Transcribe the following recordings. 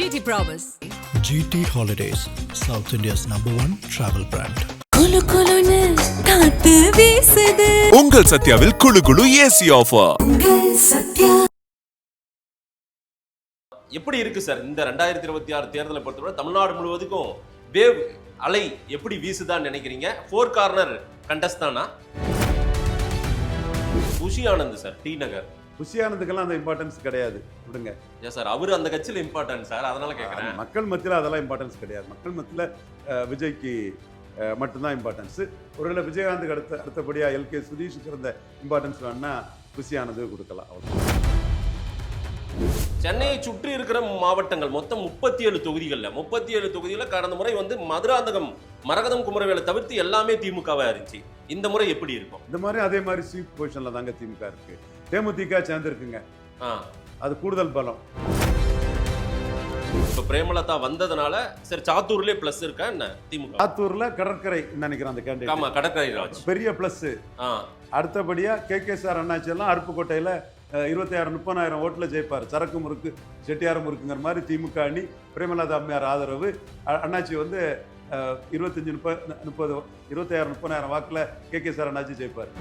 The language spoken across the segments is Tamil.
GT Promise. GT Holidays, South India's #1 travel brand. குளு குளுன்னு காத்து வீசுது. உங்கள் சத்யாவில் குளு குளு ஏசி ஆஃபர். உங்கள் சத்யா. எப்படி இருக்கு சார் இந்த 2026 தேர்தலை பொறுத்தவரை தமிழ்நாடு முழுவதுக்கும் வேவ் அலை எப்படி வீசுதான்னு நினைக்கிறீங்க? 4 கார்னர் கண்டஸ்ட் தானா? குஷி ஆனந்த் சார், டி நகர். குஷி ஆனந்துக்கெல்லாம் அந்த இம்பார்ட்டன்ஸ் கிடையாது, விடுங்க. ஏன் சார், அவரு அந்த கட்சியில் இம்பார்ட்டன்ட் சார், அதனால கேட்குறேன். மக்கள் மத்தியில் அதெல்லாம் இம்பார்ட்டன்ஸ் கிடையாது. மக்கள் மத்தியில் விஜய்க்கு மட்டும்தான் இம்பார்ட்டன்ஸ். ஒருவேளை விஜயகாந்துக்கு அடுத்தபடியாக எல்கே சுதீஷுக்கு இருந்த இம்பார்ட்டன்ஸ் வேணா குஷி ஆனந்து கொடுக்கலாம். சென்னையை சுற்றி இருக்கிற மாவட்டங்கள் மொத்தம் 37 தொகுதிகளில் 37 தொகுதிகளில் கடந்த முறை வந்து மதுராந்தகம் மரகதம் குமரவேலை தவிர்த்து எல்லாமே திமுகவா இருந்துச்சு. இந்த முறை எப்படி இருக்கும்? இந்த மாதிரி அதே மாதிரி ஸ்வீப் பொசிஷன்ல தாங்க திமுக இருக்கு. தேமுதிக சேர்ந்துருக்குங்க, அது கூடுதல் பலம். இப்போ பிரேமலதா வந்ததுனால சரி சாத்தூர்லயே பிளஸ் இருக்கா என்ன? திமுக சாத்தூர்ல கடற்கரை நினைக்கிறேன் அந்த கேண்டிடேட். ஆமா, கடற்கரை ராஜ் பெரிய பிளஸ். அடுத்தபடியா கே.சார். அண்ணாச்சி எல்லாம் அருப்புக்கோட்டையில 26,000-30,000 ஓட்டுல ஜெயிப்பார். சரக்கு முறுக்கு செட்டியார் முறுக்குங்கிற மாதிரி திமுக அணி, பிரேமலதா அம்மையார் ஆதரவு. அண்ணாச்சி வந்து 26,000-30,000 வாக்குல கே.சார். அண்ணாச்சி ஜெயிப்பார்.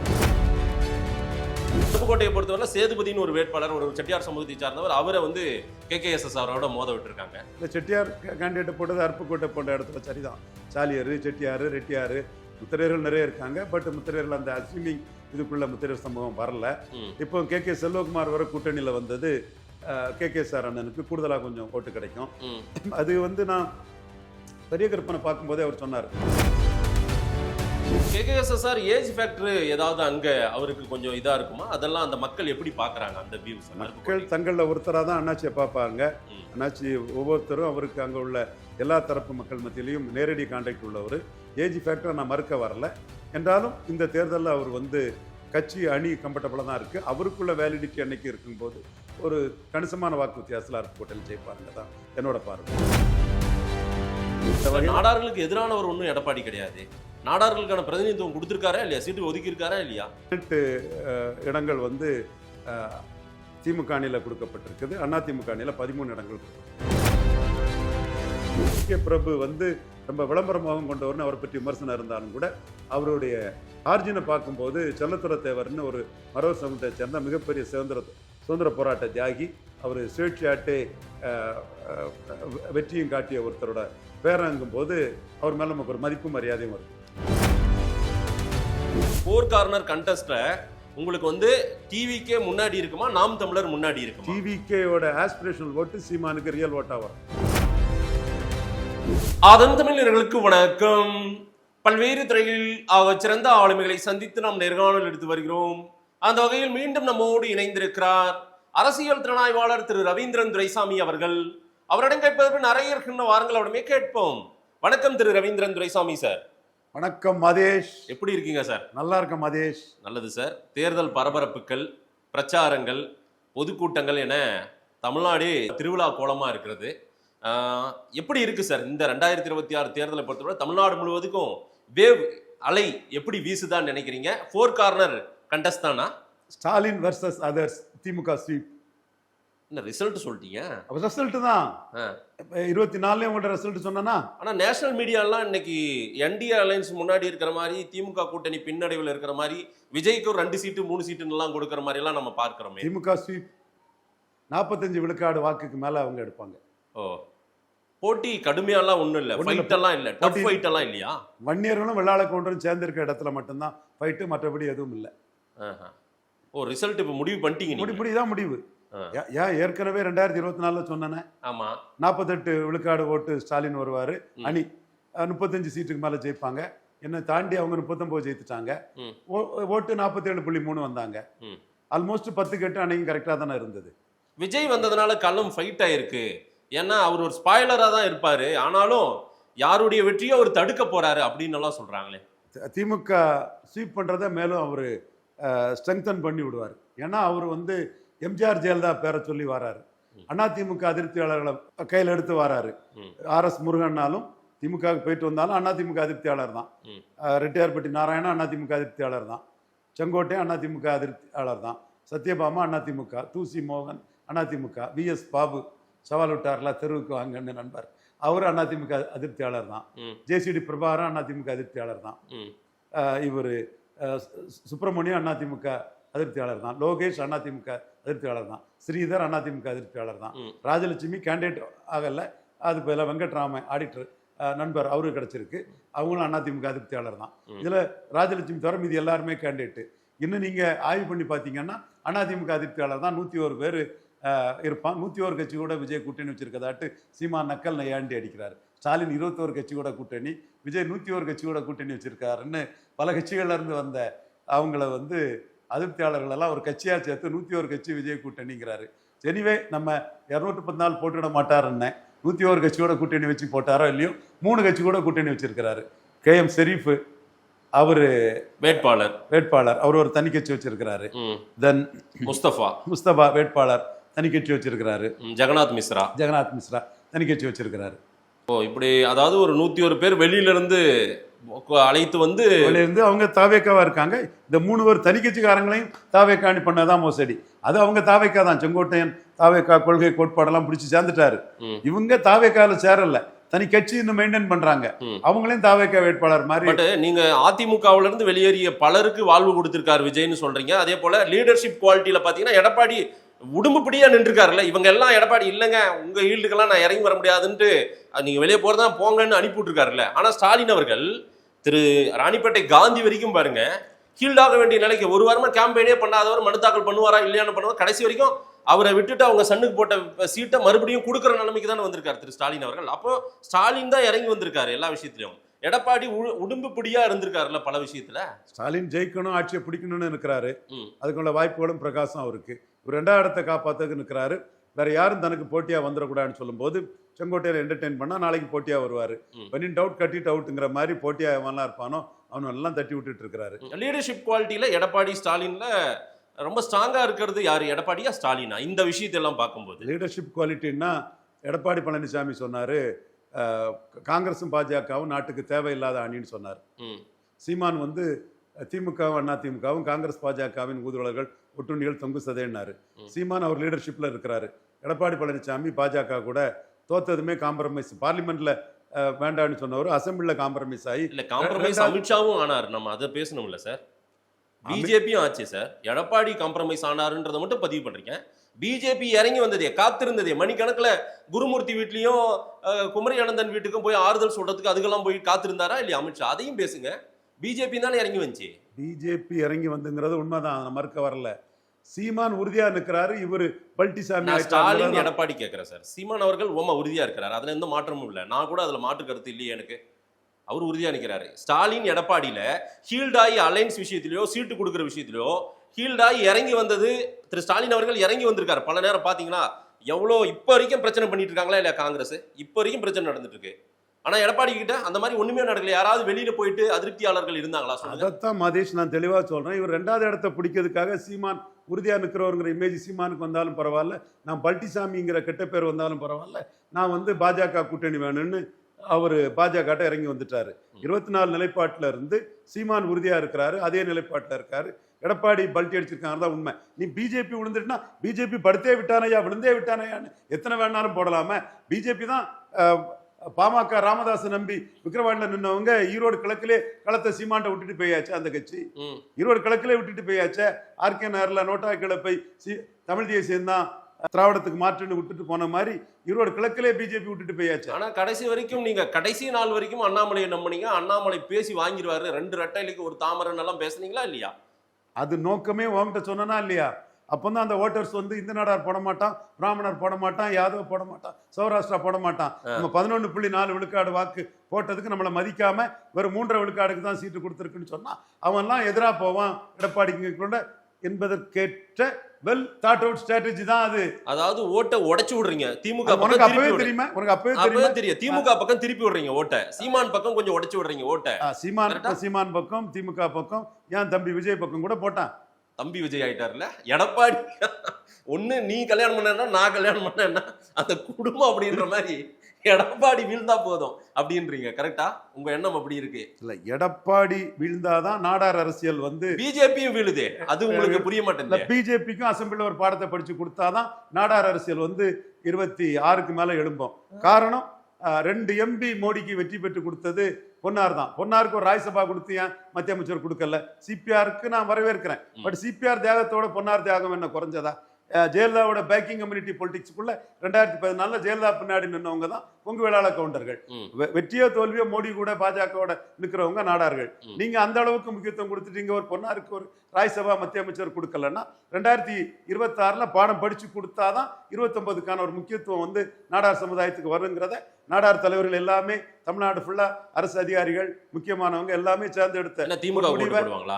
அருப்புக்கோட்டையை பொறுத்தவரை சேதுபதினு ஒரு வேட்பாளர், ஒரு செட்டியார் சமூகத்தை சார்ந்தவர், அவரை வந்து KKSSரோட மோத விட்டுருக்காங்க. இந்த செட்டியார் கேண்டிடேட் போட்டது அருப்புக்கோட்டை போன்ற இடத்துல சரிதான். சாலியார், செட்டியார், ரெட்டியார், முத்திரையர்கள் நிறைய இருக்காங்க. பட் முத்திரையர்கள் அந்த அஸ்விமிங் இதுக்குள்ள முத்திரையர் சமூகம் வரல. இப்போ கே செல்வகுமார் வர கூட்டணியில் வந்தது கே.சார். அண்ணனுக்கு கூடுதலாக கொஞ்சம் ஓட்டு கிடைக்கும். அது வந்து நான் பெரிய கற்பனை பார்க்கும்போதே அவர் சொன்னார். KKSSR ஏஜ் ஃபேக்டர் ஏதாவது அங்க அவருக்கு கொஞ்சம் இதா இருக்குமா? அதெல்லாம் அந்த மக்கள் எப்படி பாக்குறாங்க அந்த வியூஸ்? மக்கள் தங்களில் ஒருத்தராக தான் அண்ணாச்சியை பார்ப்பாங்க. அண்ணாச்சி ஒவ்வொருத்தரும் அவருக்கு அங்கே உள்ள எல்லா தரப்பு மக்கள் மத்தியிலையும் நேரடி கான்டாக்ட் உள்ளவர். ஏஜ் ஃபேக்டரை நான் மறுக்க வரல. என்றாலும் இந்த தேர்தலில் அவர் வந்து கட்சி அணி கம்ஃபர்டபுளாக தான் இருக்குது. அவருக்குள்ள வேலிடிட்டி அன்னைக்கு இருக்கும்போது ஒரு கணிசமான வாக்கு வித்தியாசத்தில் அருப்புக்கோட்டையில் ஜெயிப்பாருங்க தான் என்னோட பார்வை. நாடார்களுக்கு எதிரானவர் ஒன்றும் எடப்பாடி கிடையாது. நாடார்களுக்கான பிரதிநிதித்துவம் கொடுத்துருக்காரா இல்லையா? சீட்டு ஒதுக்கி இருக்காரா இல்லையா? 8 இடங்கள் வந்து திமுக அணியில் கொடுக்கப்பட்டிருக்குது. அதிமுக அணியில் 13 இடங்கள் கொடுக்கப்பட்டிருக்கு. பிரபு வந்து ரொம்ப விளம்பரமாகவும் கொண்டவர்னு அவரை பற்றி விமர்சனம் இருந்தாலும் கூட அவருடைய ஆர்ஜினை பார்க்கும்போது செல்லத்துறை தேவர்னு ஒரு மரவர் சமூகத்தை சேர்ந்த மிகப்பெரிய சுதந்திர போராட்ட தியாகி. அவர் சுயேட்சையாட்டே வெற்றியும் காட்டிய ஒருத்தரோட பேரங்கும் போது அவர் மேல நமக்கு ஒரு மதிப்பு மரியாதையும் வரும். 4 கார்னர் கண்டஸ்ட்ல உங்களுக்கு வந்து டிவிக்கே முன்னாடி இருக்குமா, நாம் தமிழர் முன்னாடி இருக்குமா? டிவிக்கேயோட ஆஸ்பிரேஷனல் ஓட்டு சீமானுக்கு ரியல் ஓட்டா வரும். அதன் தமிழர்களுக்கு வணக்கம். பல்வேறு துறைகளில் சிறந்த ஆளுமைகளை சந்தித்து நாம் நேர்காணல் எடுத்து வருகிறோம். அந்த வகையில் மீண்டும் நம்மோடு இணைந்திருக்கிறார் அரசியல் திறனாய்வாளர் திரு ரவீந்திரன் துரைசாமி அவர்கள். அவரிடம் கேட்பதற்கு நிறைய இருக்கின்ற வாரங்கள் அவரிடமே கேட்போம். வணக்கம் திரு ரவீந்திரன் துரைசாமி சார். வணக்கம் மதேஷ், எப்படி இருக்கீங்க சார்? நல்லா இருக்கேன் மதேஷ். நல்லது சார். தேர்தல் பரபரப்புகள், பிரச்சாரங்கள், பொதுக்கூட்டங்கள் என தமிழ்நாடு திருவிழா கோலமா இருக்கிறது. எப்படி இருக்கு சார் இந்த 2026 தேர்தலை பொறுத்தவரை தமிழ்நாடு முழுவதுக்கும் வேவ் அலை எப்படி வீசுதான்னு நினைக்கிறீங்க? 4 கார்னர் கண்டஸ்ட் தானா? ஸ்டாலின் வர்சஸ் அதர்ஸ், திமுக ஸ்வீப். என்ன ரிசல்ட் சொல்லிட்டீங்க? ரிசல்ட் தான் 24 உங்கள்ட்ட ரிசல்ட் சொன்னா. ஆனா நேஷனல் மீடியாலாம் இன்னைக்கு NDA அலையன்ஸ் முன்னாடி இருக்கிற மாதிரி, திமுக கூட்டணி பின்னடைவில் இருக்கிற மாதிரி, விஜய்க்கு ஒரு 2 சீட்டு 3 சீட்டு எல்லாம் கொடுக்கிற மாதிரி எல்லாம் நம்ம பார்க்கிறோமே. திமுக ஸ்வீப் 45 விழுக்காடு வாக்குக்கு மேல அவங்க எடுப்பாங்க. ஓ, போட்டி கடுமையாலாம் ஒண்ணும் இல்ல, ஃபைட் எல்லாம் இல்ல, டஃப் ஃபைட் எல்லாம் இல்லையா? வன்னியர்களும் வெள்ளாள கவுண்டரும் சேர்ந்து இருக்க இடத்துல மட்டும்தான் ஃபைட், மற்றபடி எதுவும் இல்ல. ஓ, ரிசல்ட் இப்ப முடிவு பண்ணிட்டீங்க? முடிவுதான் முடிவு. ஏன் ஏற்கனவே 2024 சொன்னேன். ஆமா, 48 விழுக்காடு ஓட்டு ஸ்டாலின் வருவாரு, அணி 35 சீட்டுக்கு மேல ஜெயிப்பாங்க. என்ன தாண்டி அவங்க 39 ஜெயித்துட்டாங்க. ஓட்டு 47.3 வந்தாங்க. ஆல்மோஸ்ட் 10 கேட்டு அன்னைக்கு கரெக்டா தானே இருந்தது. விஜய் வந்ததுனால களம் ஃபைட் ஆயிருக்கு. ஏன்னா அவர் ஒரு ஸ்பாய்லரா தான் இருப்பாரு, ஆனாலும் யாருடைய வெற்றியை அவர் தடுக்க போறாரு அப்படின்னு எல்லாம் சொல்றாங்களே. திமுக ஸ்வீப் பண்றத மேலும் அவரு ஸ்ட்ரெங்தன் பண்ணி விடுவார். ஏன்னா அவர் வந்து எம்ஜிஆர் ஜெயலலிதா பேரை சொல்லி வராரு. அதிமுக அதிருப்தியாளர்களை கையில் எடுத்து வராரு. RS முருகன்னாலும் திமுக போயிட்டு வந்தாலும் அதிமுக அதிருப்தியாளர் தான். ரெட்டியார்பட்டி நாராயணா அதிமுக அதிருப்தியாளர் தான். செங்கோட்டை அதிமுக அதிருப்தியாளர் தான். சத்யபாமா அதிமுக, தூசி மோகன் அதிமுக, VS பாபு சவால் விட்டார்ல தெருவுக்கு வாங்கன்னு நண்பர், அவர் அதிமுக அதிருப்தியாளர் தான். ஜேசிடி பிரபாகரன் அதிமுக அதிருப்தியாளர் தான். இவர் சுப்பிரமணியம் அதிமுக அதிருப்தியாளர் தான். லோகேஷ் அதிமுக அதிருப்தியாளர் தான். ஸ்ரீதர் அதிமுக அதிருப்தியாளர் தான். ராஜலட்சுமி கேண்டிடேட் ஆகலை, அது போல வெங்கட்ராமன் ஆடிட்டர் நண்பர் அவருக்கு கிடைச்சிருக்கு, அவங்களும் அதிமுக அதிருப்தியாளர் தான். இதில் ராஜலட்சுமி தவிர மீதி எல்லாருமே கேண்டிடேட்டு. இன்னும் நீங்கள் ஆய்வு பண்ணி பார்த்தீங்கன்னா அதிமுக அதிருப்தியாளர் தான் 101 பேர் இருப்பான். 101 கட்சி கூட விஜய் கூட்டணி வச்சிருக்கதாட்டு சீமான் நக்கல் நையாண்டி அடிக்கிறார். ஸ்டாலின் 21 கட்சி கூட கூட்டணி, விஜய் 101 கட்சி கூட கூட்டணி வச்சிருக்காருன்னு பல கட்சிகள்ல இருந்து வந்த அவங்கள வந்து அதிருப்தியாளர்கள் எல்லாம் ஒரு கட்சியாக சேர்த்து 101 கட்சி விஜய் கூட்டணிங்கிறாரு. எனிவே நம்ம 214 போட்டுவிட மாட்டாருன்னு 101 கட்சியோட கூட்டணி வச்சு போட்டாரோ இல்லையோ 3 கட்சி கூட கூட்டணி வச்சிருக்கிறாரு. KM ஷெரீஃப் அவரு வேட்பாளர் அவர் ஒரு தனி கட்சி வச்சிருக்கிறாரு. தென் முஸ்தபா வேட்பாளர் தனி கட்சி வச்சிருக்கிறாரு. ஜெகநாத் மிஸ்ரா தனி கட்சி வச்சிருக்கிறாரு. இப்படி அதாவது ஒரு 101 பேர் வெளியில இருந்து அழைத்து வந்து அவங்க தாவேக்காவா இருக்காங்க. இந்த 3 பேர் தனி கட்சிக்காரங்களையும் தாவேக்காணி பண்ணதான் மோசடி. அது அவங்க தாவேக்கா தான். செங்கோட்டையன் தாவேக்கா கொள்கை கோட்பாடெல்லாம் பிடிச்சி சேர்ந்துட்டாரு. இவங்க தாவேக்கால சேரல, தனி கட்சி இன்னும் மெயின்டைன் பண்றாங்க. அவங்களையும் தாவேக்கா வேட்பாளர் மாதிரி. பட் நீங்க அதிமுகவுல இருந்து வெளியேறிய பலருக்கு வாழ்வு கொடுத்திருக்காரு விஜய்னு சொல்றீங்க. அதே போல லீடர்ஷிப் குவாலிட்டியில பாத்தீங்கன்னா எடப்பாடி உடும்புப்படியா நின்றுருக்காருல்ல. இவங்க எல்லாம் எடப்பாடி இல்லைங்க உங்க ஈல்டுக்கெல்லாம் நான் இறங்கி வர முடியாதுன்ட்டு நீங்க வெளியே போறதா போங்கன்னு அனுப்பி விட்டுருக்காருல்ல. ஆனா ஸ்டாலின் அவர்கள் திரு ராணிப்பேட்டை காந்தி வரைக்கும் பாருங்க ஹீல்டாக வேண்டிய நிலைக்கு ஒரு வாரமா கேம்பெயினே பண்ணாதவர் மனு தாக்கல் பண்ணுவாரா இல்லையான்னு பண்ணுவார். கடைசி வரைக்கும் அவரை விட்டுட்டு அவங்க சன்னுக்கு போட்ட சீட்டை மறுபடியும் கொடுக்குற நிலைமைக்கு தானே வந்திருக்காரு திரு ஸ்டாலின் அவர்கள். அப்போ ஸ்டாலின் தான் இறங்கி வந்திருக்காரு எல்லா விஷயத்திலையும். எடப்பாடி உடும்பு பிடியா இருந்திருக்காருல்ல பல விஷயத்துல. ஸ்டாலின் ஜெயிக்கணும், ஆட்சியை பிடிக்கணும்னு இருக்கிறாரு. அதுக்குள்ள வாய்ப்புகளும் பிரகாசம் அவருக்கு. ஒரு 2ஆம் இடத்தை காப்பாத்துக்கு நிற்கிறாரு. வேற யாரும் தனக்கு போட்டியா வந்துடக்கூடாதுன்னு சொல்லும் போது செங்கோட்டையில என்டர்டெயின் பண்ணா நாளைக்கு போட்டியா வருவாரு. வென் டவுட் கட்டிட் அவுட்ங்கிற மாதிரி போட்டியா எவன்லாம் இருப்பானோ அவன் எல்லாம் தட்டி விட்டுட்டு இருக்கிறாரு. லீடர்ஷிப் குவாலிட்டியில எடப்பாடி ஸ்டாலின்ல ரொம்ப ஸ்ட்ராங்கா இருக்கிறது யாரு, எடப்பாடியா ஸ்டாலினா? இந்த விஷயத்தெல்லாம் பார்க்கும்போது லீடர்ஷிப் குவாலிட்டின்னா எடப்பாடி பழனிசாமி சொன்னாரு காங்கிரஸும் பாஜகவும் நாட்டுக்கு தேவையில்லாத அணின்னு சொன்னார். சீமான் வந்து திமுகவும் அதிமுகவும் காங்கிரஸ் பாஜகவின் ஊதுவலர்கள் ஒட்டுண்ணிகள் தொங்கு சதேன்னாரு. சீமான் அவர் லீடர்ஷிப்ல இருக்கிறாரு. எடப்பாடி பழனிசாமி பாஜக கூட தோத்ததுமே காம்ப்ரமைஸ், பார்லிமெண்ட்ல வேண்டாம்னு சொன்னவர் அசம்பிளில காம்ப்ரமைஸ் ஆகி இல்ல காம்ப்ரமைஸ் அமித்ஷாவும் ஆனார். நம்ம அதை பேசணும்ல சார். பிஜேபியும் ஆச்சு சார். எடப்பாடி காம்ப்ரமைஸ் ஆனாருன்றதை மட்டும் பதிவு பண்றீங்க. பிஜேபி இறங்கி வந்ததே, காத்திருந்ததே, மணிக்கணக்கில் குருமூர்த்தி வீட்லயும் குமரி அனந்தன் வீட்டுக்கும் போய் ஆறுதல் சொல்றதுக்கு அதுக்கெல்லாம் போய் காத்திருந்தாரா இல்லையா அமித்ஷா? அதையும் பேசுங்க. பிஜேபி தானே இறங்கி வந்துச்சு. பிஜேபி இறங்கி வந்துங்கிறது உண்மைதான், மறுக்க வரல. சீமான் உறுதியா நிற்கிறாரு. இவரு பல்டிசாமி ஸ்டாலின் எடப்பாடி கேட்கிறேன் சார். சீமான் அவர்கள் ஓமா உறுதியா இருக்கிறாரு, அதுல எந்த மாற்றமும் இல்லை. நான் கூட அதுல மாற்று கருத்து இல்லையே எனக்கு. அவர் உறுதியா நிற்கிறாரு. ஸ்டாலின் எடப்பாடியில ஹீல்டாயி அலைன்ஸ் விஷயத்திலயோ சீட்டு கொடுக்குற விஷயத்திலயோ ஹீல்டாயி இறங்கி வந்தது திரு ஸ்டாலின் அவர்கள் இறங்கி வந்திருக்காரு. பல நேரம் பாத்தீங்கன்னா எவ்வளோ இப்போ வரைக்கும் பிரச்சனை பண்ணிட்டு இருக்காங்களா இல்லையா காங்கிரஸ், இப்போ வரைக்கும் பிரச்சனை நடந்துட்டு இருக்கு. ஆனா எடப்பாடி கிட்ட அந்த மாதிரி ஒண்ணுமே நடக்கல. யாராவது வெளியில போயிட்டு அதிருப்தியாளர்கள் இருந்தாங்களா? அதைத்தான் மதேஷ் நான் தெளிவா சொல்றேன். இவர் 2வது இடத்தை பிடிக்கிறதுக்காக சீமான் உறுதியா நிற்கிறவங்கிற இமேஜ் சீமானுக்கு வந்தாலும் பரவாயில்ல, நான் பல்டிசாமிங்கிற கெட்ட பேர் வந்தாலும் பரவாயில்ல, நான் வந்து பாஜக கூட்டணி வேணும்னு அவர் பாஜக இறங்கி வந்துட்டாரு. 24 நிலைப்பாட்டுல இருந்து சீமான் உறுதியா இருக்கிறாரு, அதே நிலைப்பாட்டுல இருக்காரு. எடப்பாடி பல்ட்டி அடிச்சிருக்காங்க தான் உண்மை. நீ பிஜேபி விழுந்துட்டுனா பிஜேபி படுத்தே விட்டானையா விழுந்தே விட்டானையான்னு எத்தனை வேணாலும் போடலாம. பிஜேபி தான் பாமக ராமதாஸ் நம்பி விக்கிரவாண்டில நின்னவங்க ஈரோடு கிழக்கிலே களத்தை சீமாண்ட விட்டுட்டு போயாச்சு. அந்த கட்சி ஈரோடு கிழக்கிலே விட்டுட்டு போயாச்சு. ஆர்கே நகர்ல நோட்டா கிளப்பை தமிழ் தேசியம் தான் திராவிடத்துக்கு மாற்றுன்னு விட்டுட்டு போன மாதிரி ஈரோடு கிழக்கிலே பிஜேபி விட்டுட்டு போயாச்சு. ஆனா கடைசி வரைக்கும் நீங்க கடைசி நாள் வரைக்கும் அண்ணாமலையை நம்பினீங்க. அண்ணாமலை பேசி வாங்கிடுவாரு, 2 ரெட்டைலைக்கு ஒரு தாமரன் எல்லாம் பேசுனீங்களா இல்லையா? அது நோக்கமே உங்ககிட்ட சொன்னா இல்லையா? அப்போதான் அந்த ஓட்டர்ஸ் வந்து இந்த நாடார் போட மாட்டான், பிராமணர் போட மாட்டான், யாதவ் போட மாட்டான், சௌராஷ்டிரா போட மாட்டான். நம்ம 11.4 விழுக்காடு வாக்கு போட்டதுக்கு நம்மளை மதிக்காம வெறும் 3.5 விழுக்காடுக்கு தான் சீட்டு கொடுத்துருக்குன்னு சொன்னா அவன்லாம் எதிராக போவான் எடப்பாடிக்கு கூட என்பதற்கேற்ற வெல் தாட் அவுட் ஸ்ட்ராட்டஜி தான் அது. அதாவது ஓட்டை உடைச்சு விடுறீங்க. திமுக உனக்கு அப்பவே தெரியுமா? உனக்கு அப்பவே தெரியும். திமுக பக்கம் திருப்பி விடுறீங்க ஓட்டை, சீமான் பக்கம் கொஞ்சம் உடைச்சு விடுறீங்க ஓட்டை. சீமான் பக்கம், திமுக பக்கம், ஏன் தம்பி விஜய் பக்கம் கூட போட்டான். தம்பி விஜய் ஆயிட்டார்ல எடப்பாடி. ஒண்ணு நீ கல்யாணம் பண்ணா நான் கல்யாணம் பண்ணேன்னா அந்த குடும்பம் அப்படின்ற மாதிரி எடப்பாடி வீழ்ந்தா போதும் அப்படின்றீங்க, கரெக்டா? உங்க எண்ணம் அப்படி இருக்கு. இல்ல, எடப்பாடி வீழ்ந்தாதான் நாடார் அரசியல் வந்து பிஜேபியும் வீழுதே, அது உங்களுக்கு புரிய மாட்டேங்குது. பிஜேபிக்கும் அசம்பிளில ஒரு பாடத்தை படிச்சு கொடுத்தாதான் நாடார் அரசியல் வந்து 26க்கு மேல எழும்போம். காரணம் 2 எம்பி மோடிக்கு வெற்றி பெற்று கொடுத்தது பொன்னார் தான். பொன்னாருக்கு ஒரு ராஜ்யசபா கொடுத்து ஏன் மத்திய அமைச்சர் கொடுக்கல? சிபிஆருக்கு நான் வரவேற்கிறேன். பட் சிபிஆர் தியாகத்தோட பொன்னார் தியாகம் என்ன குறைஞ்சதா? ஜெயலலிதாவோட பேக்கிங் கம்யூனிட்டி பொலிட்டிக்ஸ்க்குள்ள 2014 ஜெயலலிதா பின்னாடி நின்றவங்க தான் பொங்கு வேளாள கவுண்டர்கள். வெற்றியோ தோல்வியோ மோடி கூட பாஜகவோட நிற்கிறவங்க நாடார்கள். நீங்க அந்த அளவுக்கு முக்கியத்துவம் கொடுத்துட்டீங்க. ஒரு பொன்னாருக்கு ஒரு ராஜ்யசபா மத்திய அமைச்சர் கொடுக்கலன்னா 2026 பாடம் படிச்சு கொடுத்தாதான் 29க்கான ஒரு முக்கியத்துவம் வந்து நாடார் சமுதாயத்துக்கு வருங்கிறத நாடார் தலைவர்கள் எல்லாமே தமிழ்நாடு ஃபுல்லா அரசு அதிகாரிகள் முக்கியமானவங்க எல்லாமே சேர்ந்து எடுத்த திமுக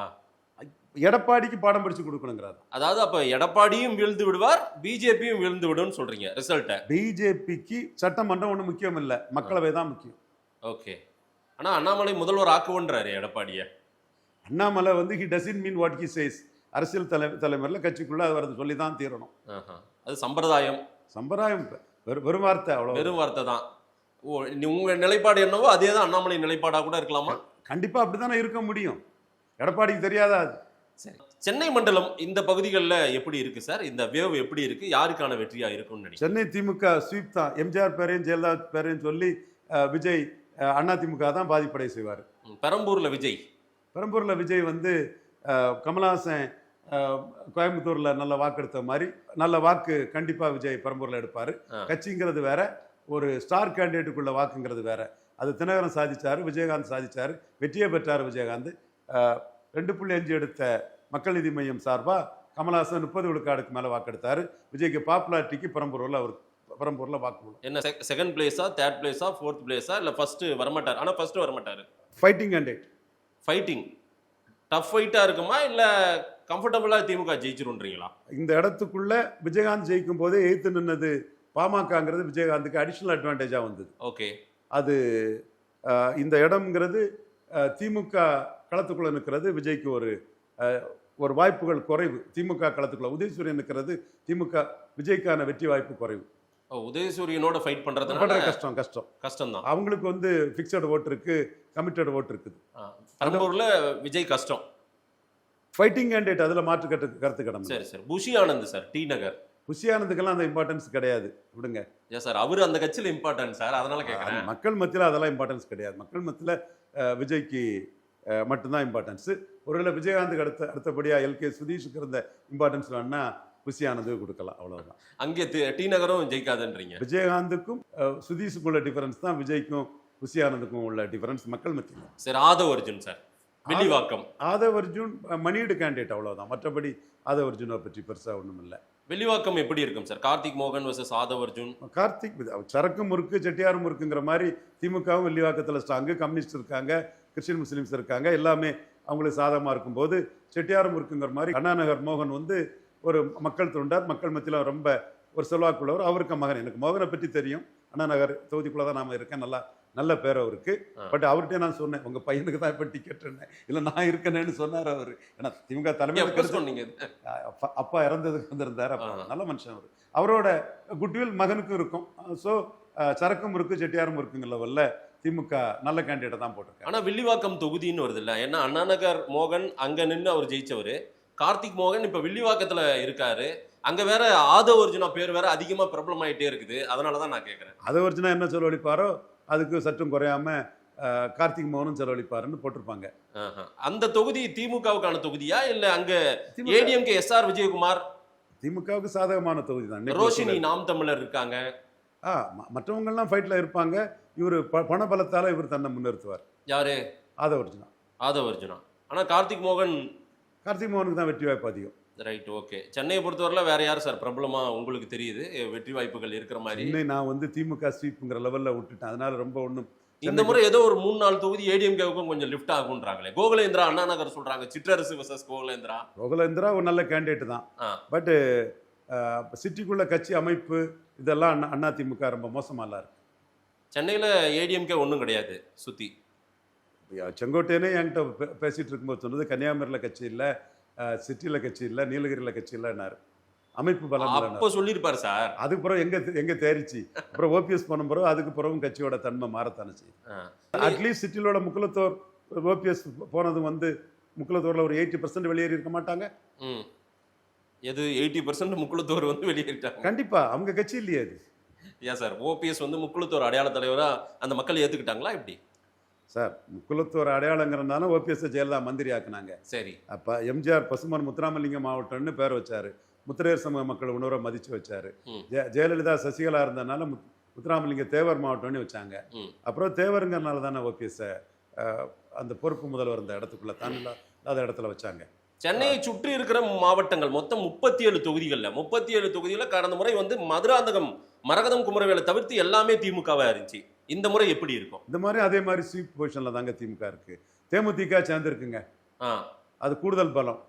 எடப்பாடிக்கு பாடம் படிச்சு கொடுக்கணுங்கிறார். அதாவது அப்ப எடப்பாடியும் வீழ்ந்து விடுவார், பிஜேபியும் வீழ்ந்து விடும் சொல்றீங்க ரிசல்ட்ட. பிஜேபிக்கு சட்டமன்றம் ஒண்ணு முக்கியம் இல்ல, மக்களவை தான் முக்கியம். ஓகே. ஆனா அண்ணாமலை முதல்வர் ஆக்குவன்றாரு எடப்பாடிய. அண்ணாமலை வந்து he doesn't mean what he says. அரசியல் தலைமையில கட்சிக்குள்ள அது வரது சொல்லி தான் தீரணும். அது சம்பிரதாயம். சம்பிரதாயம் வெறும் வார்த்தை, அவ்வளவு வெறும் வார்த்தை தான். உங்க நிலைப்பாடு என்னவோ அதே தான் அண்ணாமலை நிலைப்பாடா கூட இருக்கலாமா? கண்டிப்பா அப்படித்தானே இருக்க முடியும். எடப்பாடிக்கு தெரியாதா அது? சென்னை மண்டலம் இந்த பகுதிகளில் எப்படி இருக்கு சார்? இந்த வேவ் எப்படி இருக்கு? யாருக்கான வெற்றியா இருக்கும்னு நினைக்கிறேன்? சென்னை திமுக ஸ்வீப் தான். எம்ஜிஆர் பேரையும் ஜெயலலிதா பேரையும் சொல்லி விஜய் அண்ணா திமுக தான் பாதிப்படை செய்வார். பெரம்பூர்ல விஜய் வந்து கமலஹாசன் கோயம்புத்தூர்ல நல்ல வாக்கு எடுத்த மாதிரி நல்ல வாக்கு கண்டிப்பா விஜய் பெரம்பூர்ல எடுப்பாரு. கட்சிங்கிறது வேற, ஒரு ஸ்டார் கேண்டிடேட்டுக்குள்ள வாக்குங்கிறது வேற. அது தினகரன் சாதிச்சாரு, விஜயகாந்த் சாதிச்சாரு, வெற்றியை பெற்றாரு விஜயகாந்த். 2.5 எடுத்த மக்கள் நீதி மையம் சார்பா கமலஹாசன் 30 விழுக்காடுக்கு மேல வாக்கெடுத்தாரு. விஜய்க்கு பாப்புலாரிட்டிக்கு பெரம்பூர்ல வாக்கு என்ன செகண்ட் பிளேஸா, தேர்ட் பிளேஸா, ஃபோர்த் பிளேஸா, இல்ல ஃபர்ஸ்ட் வரமாட்டார்? ஆனா ஃபர்ஸ்ட் வரமாட்டாரு. Fighting candidate. ஃபைட்டிங் டஃப் ஃபைட்டா இருக்குமா இல்ல கம்ஃபர்டபுளா திமுக ஜெயிச்சிருன்றீங்களா? இந்த இடத்துக்குள்ள விஜயகாந்த் ஜெயிக்கும் போதே எய்த்து நின்னது பாமகங்கிறது விஜயகாந்துக்கு அடிஷனல் அட்வான்டேஜா வந்தது. ஓகே. அது இந்த இடம்ங்கிறது திமுக களத்துக்குள்ள நிற்கிறது விஜய்க்கு ஒரு வாய்ப்புகள் குறைவு. திமுக களத்துக்குள்ள உதயசூரியன் நிற்கிறது திமுக விஜய்க்கான வெற்றி வாய்ப்பு குறைவு. உதயசூரியனோட ஃபைட் பண்றது கஷ்டம் தான். அவங்களுக்கு வந்து ஃபிக்ஸட் ஓட்டு இருக்கு, கமிட்டட் ஓட்டு இருக்குது. பெரம்பூர்ல விஜய் கஷ்டம். ஃபைட்டிங் கேண்டிடேட், அதுல மாற்று கருத்து கிடக்கும். சரி sir. Bussy Anand sir, T Nagar. Bussy ஆனந்துக்கெல்லாம் அந்த இம்பார்ட்டன்ஸ் கிடையாது, விடுங்க. ஏன் சார்? அவரு அந்த கட்சியில இம்பார்ட்டன்ஸ் சார், அதனால கேட்கறேன். மக்கள் மத்தியில அதெல்லாம் இம்பார்ட்டன்ஸ் கிடையாது. மக்கள் மத்தியில விஜய்க்கு மட்டும்தான் இம்பார்ட்டன்ஸ். ஒருவேளை விஜயகாந்துக்கு அடுத்தபடியா எல்கே சுதீஷுக்கு இருந்த இம்பார்ட்டன்ஸ் வேணா புஷி ஆனந்து கொடுக்கலாம், அவ்வளவுதான். அங்கே டி நகரும் ஜெயிக்காதுன்றீங்க? விஜயகாந்துக்கும் சுதீஷுக்குள்ள டிஃபரன்ஸ் தான் விஜய்க்கும் புஷி ஆனந்துக்கும் உள்ள டிஃபரன்ஸ் மக்கள் மத்தியில். சரி, ஆதவ் அர்ஜுன் சார், வில்லிவாக்கம். ஆதவ் அர்ஜுன் மணியீடு கேண்டிடேட், அவ்வளவுதான். மற்றபடி ஆதவ் அர்ஜுனை பற்றி பெருசா ஒன்றும் இல்லை. வில்லிவாக்கம் எப்படி இருக்கும் சார்? கார்த்திக் மோகன் வர்சஸ் ஆதவ் அர்ஜுன். கார்த்திக் சரக்கும் முறுக்கு செட்டியாரும் முறுக்குங்கிற மாதிரி திமுகவும் வில்லிவாக்கத்தில் ஸ்ட்ராங்கு. கம்யூனிஸ்ட் இருக்காங்க, கிறிஸ்டின் முஸ்லீம்ஸ் இருக்காங்க, எல்லாமே அவங்களுக்கு சாதகமாக இருக்கும்போது செட்டியாரும் இருக்குங்கிற மாதிரி அண்ணாநகர் மோகன் வந்து ஒரு மக்கள் தொண்டார், மக்கள் மத்தியில் ரொம்ப ஒரு செல்வாக்குள்ளவர். அவருக்கு மகன், எனக்கு மோகனை பற்றி தெரியும், அண்ணாநகர் தொகுதிக்குள்ளே தான் நாம இருக்கேன், நல்ல பேர் அவருக்கு. பட் அவர்கிட்ட நான் சொன்னேன், உங்க பையனுக்கு தான் இப்போ டிக்கெட் இல்லை நான் இருக்கேன்னு சொன்னார் அவர். ஏன்னா திமுக தலைமையில் சொன்னீங்க, அப்பா இறந்ததுக்கு வந்திருந்தார். நல்ல மனுஷன் அவர். அவரோட குட்வில் மகனுக்கும் இருக்கும். ஸோ சரக்கும் இருக்கு செட்டியாரும் இருக்குங்கிற லெவலில் திமுக நல்ல கேண்டிடேட்டை தான் போட்டிருக்காங்க. ஆனால் வில்லிவாக்கம் தொகுதின்னு வருது இல்லை? ஏன்னா அண்ணாநகர் மோகன் அங்கே நின்று அவர் ஜெயிச்சவர். கார்த்திக் மோகன் இப்போ வில்லிவாக்கத்தில் இருக்காரு. அங்கே வேற ஆதவ் அர்ஜுனா பேர் வேற அதிகமாக பிரபலம் ஆகிட்டே இருக்குது. அதனால தான் நான் கேட்குறேன். ஆதவ் அர்ஜுனா என்ன செலவழிப்பாரோ அதுக்கு சற்றும் குறையாம கார்த்திக் மோகனும் செலவழிப்பாருன்னு போட்டிருப்பாங்க. அந்த தொகுதி திமுகவுக்கான தொகுதியா இல்ல அங்க ஏடிஎம்கே எஸ்ஆர் விஜயகுமார்? திமுகவுக்கு சாதகமான தொகுதி தான். ரோஷினி நாம் தமிழர் இருக்காங்க. மற்றவங்க எல்லாம் ஃபைட்ல இருப்பாங்க. இவர் பண பலத்தால இவர் தன்னை முன்னிறுத்துவார். யாரு? ஆதவ் அர்ஜுனா. ஆனா கார்த்திக் மோகனுக்கு தான் வெற்றி வாய்ப்பு அதிகம். Right, okay. சென்னையை பொறுத்தவரையில வேற யார் சார் பிரபலமா உங்களுக்கு தெரியுது வெற்றி வாய்ப்புகள் இருக்கிற மாதிரி? நான் வந்து திமுக ஸ்வீப்புங்கிற லெவல்ல விட்டுட்டேன். அதனால ரொம்ப ஒண்ணும். இந்த முறை ஏதோ ஒரு 3-4 தொகுதி ஏடிஎம்கேவுக்கும் கொஞ்சம் லிஃப்ட் ஆகுன்றாங்களே. கோகுலேந்திரா அண்ணா நகர் சொல்றாங்க, சிற்றரசு வர்சஸ் கோகுலேந்திரா ஒரு நல்ல கேண்டிடேட் தான். பட் சிட்டிக்குள்ள கட்சி அமைப்பு இதெல்லாம் அண்ணா திமுக ரொம்ப மோசமா இருக்கு. சென்னையில ஏடிஎம்கே ஒன்றும் கிடையாது சுத்தி. செங்கோட்டையனே என்கிட்ட பேசிட்டு இருக்கும்போது சொன்னது கன்னியாகுமரியில் கட்சி இல்லை, சிட்டியில் கட்சி இல்லை, நீலகிரியில் கட்சி இல்லைன்னாரு. அமைப்பு பலம் அப்ப சொல்லிருப்பாரு சார். அதுக்கு பிறகு எங்க தேறிச்சு, அப்புறம் ஓபிஎஸ் பண்ண பிறகு அதுக்கு பிறகும் கட்சியோட தன்மை மாறத்தானே செய்யும். அட்லீஸ்ட் சிட்டிலோட முக்குலத்தோர் ஓபிஎஸ் போனது வந்து முக்குலத்தோர்ல ஒரு 80% வெளியேறி இருக்க மாட்டாங்க. எது 80% முக்குளத்தோர் வந்து வெளியேறிட்டாங்க. கண்டிப்பா அவங்க கட்சி இல்லையே அது. ஏன் சார் ஓபிஎஸ் வந்து முக்குளத்தோர் அடையாள தலைவரா அந்த மக்கள் ஏத்துக்கிட்டாங்களா எப்படி? சார் முக்குலத்தோர் அடையாளங்கிறதுனால ஓபிஎஸ் ஜெயலலிதா மந்திரி ஆக்குனாங்க. சரி. அப்ப எம்ஜிஆர் பசுமன் முத்துராமலிங்க மாவட்டம்னு பேர் வச்சாரு. முத்திரையர் சமூக மக்கள் உணர்வை மதிச்சு வச்சாரு. ஜெயலலிதா சசிகலா இருந்ததுனால முத்துராமலிங்க தேவர் மாவட்டம்னு வச்சாங்க. அப்புறம் தேவருங்கிறனால தானே ஓபிஎஸ் அந்த பொறுப்பு முதல்வர் அந்த இடத்துக்குள்ள தானில்லாத இடத்துல வச்சாங்க. சென்னையை சுற்றி இருக்கிற மாவட்டங்கள் மொத்தம் 37 தொகுதிகளில் கடந்த முறை வந்து மதுராந்தகம் மரகதம் குமரவேலை தவிர்த்து எல்லாமே திமுகவா இருந்துச்சு. இந்த முறை எப்படி இருக்கும்? இந்த மாதிரி அதே மாதிரி ஸ்வீப் பொசிஷன்ல தாங்க திமுக இருக்கு. தேமுதிக சேர்ந்திருக்குங்க, அது கூடுதல் பலம்.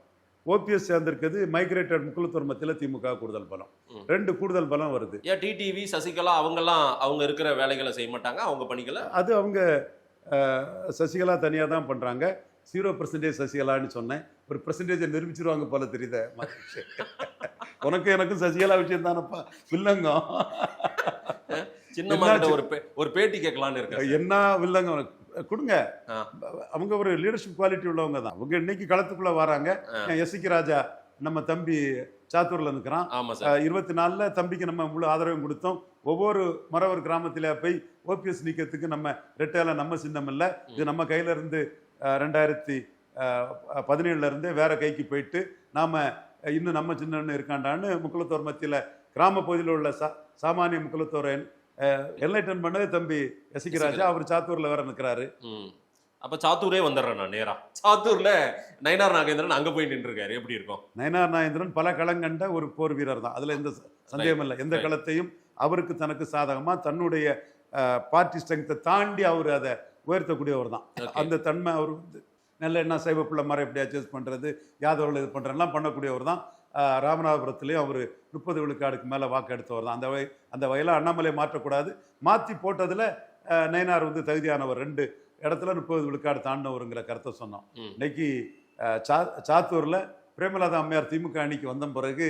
ஓபிஎஸ் சேர்ந்திருக்கிறது மைக்ரேட்டட் முக்குலத்தோர் மத்தியில திமுக கூடுதல் பலம். 2 கூடுதல் பலம் வருது. ஏன் டிடிவி சசிகலா அவங்கெல்லாம் அவங்க இருக்கிற வேலைகளை செய்ய மாட்டாங்க, அவங்க பணிகளை? அது அவங்க சசிகலா தனியா தான் பண்றாங்க. 0% சசிகலான்னு சொன்னேன், ஒரு பெர்சன்டேஜை நிரூபிச்சிருவாங்க போல தெரியுது. உனக்கு எனக்கும் சசிகலா விஷயம் தானப்பா வில்லங்கம். சின்ன ஒரு பேட்டி கேட்கலான்னு இருக்கு. என்ன வில்லங்கம் கொடுங்க. அவங்க ஒரு லீடர்ஷிப் குவாலிட்டி உள்ளவங்க தான். அவங்க இன்னைக்கு களத்துக்குள்ள வராங்க. எஸ்சிக்கு ராஜா நம்ம தம்பி சாத்தூர்ல இருக்கிறான். 24 தம்பிக்கு நம்ம முழு ஆதரவும் கொடுத்தோம். ஒவ்வொரு மறவர் கிராமத்தில போய் ஓபிஎஸ் நீக்கத்துக்கு நம்ம ரெட்டையில நம்ம சின்னம் இல்லை, இது நம்ம கையில இருந்து 2017 இருந்தே வேற கைக்கு போயிட்டு நாம இன்னும் நம்ம சின்னன்னு இருக்காண்டான்னு முக்குலத்தோர் மத்தியில கிராம பகுதியில் உள்ள சாமானிய முக்குலத்தோரை என்லைட்டன் பண்ணது தம்பி எஸ்சிக்கு ராஜா. அவர் சாத்தூர்ல வேற நிற்கிறாரு. அப்ப சாத்தூரே வந்துடுறேன் நான் நேரா. சாத்தூர்ல நயினார் நாகேந்திரன் அங்க போய் நின்று இருக்காரு, எப்படி இருக்கும்? நயினார் நாகேந்திரன் பல களங்கண்ட ஒரு போர் வீரர் தான், அதுல எந்த சந்தேகம் இல்லை. எந்த களத்தையும் அவருக்கு தனக்கு சாதகமா தன்னுடைய பார்ட்டி ஸ்ட்ரெங்த்தை தாண்டி அவர் அதை உயர்த்தக்கூடியவர் தான். அந்த தன்மை அவர் வந்து நல்ல என்ன சைவ பிள்ளை மரம் எப்படி அட்ஜஸ்ட் பண்றது, யாதவர்கள் இது பண்றதெல்லாம் பண்ணக்கூடியவர் தான். ராமநாதபுரத்துலேயும் அவர் 30 விழுக்காடுக்கு மேலே வாக்கு எடுத்தவர் தான். அந்த வகையில் அண்ணாமலை மாற்றக்கூடாது, மாற்றி போட்டதில் நயினார் வந்து தகுதியானவர். 2 இடத்துல 30 விழுக்காடு தாண்டினவருங்கிற கருத்தை சொன்னோம். இன்னைக்கு சாத்தூரில் பிரேமலதா அம்மையார் திமுக அணிக்கு வந்த பிறகு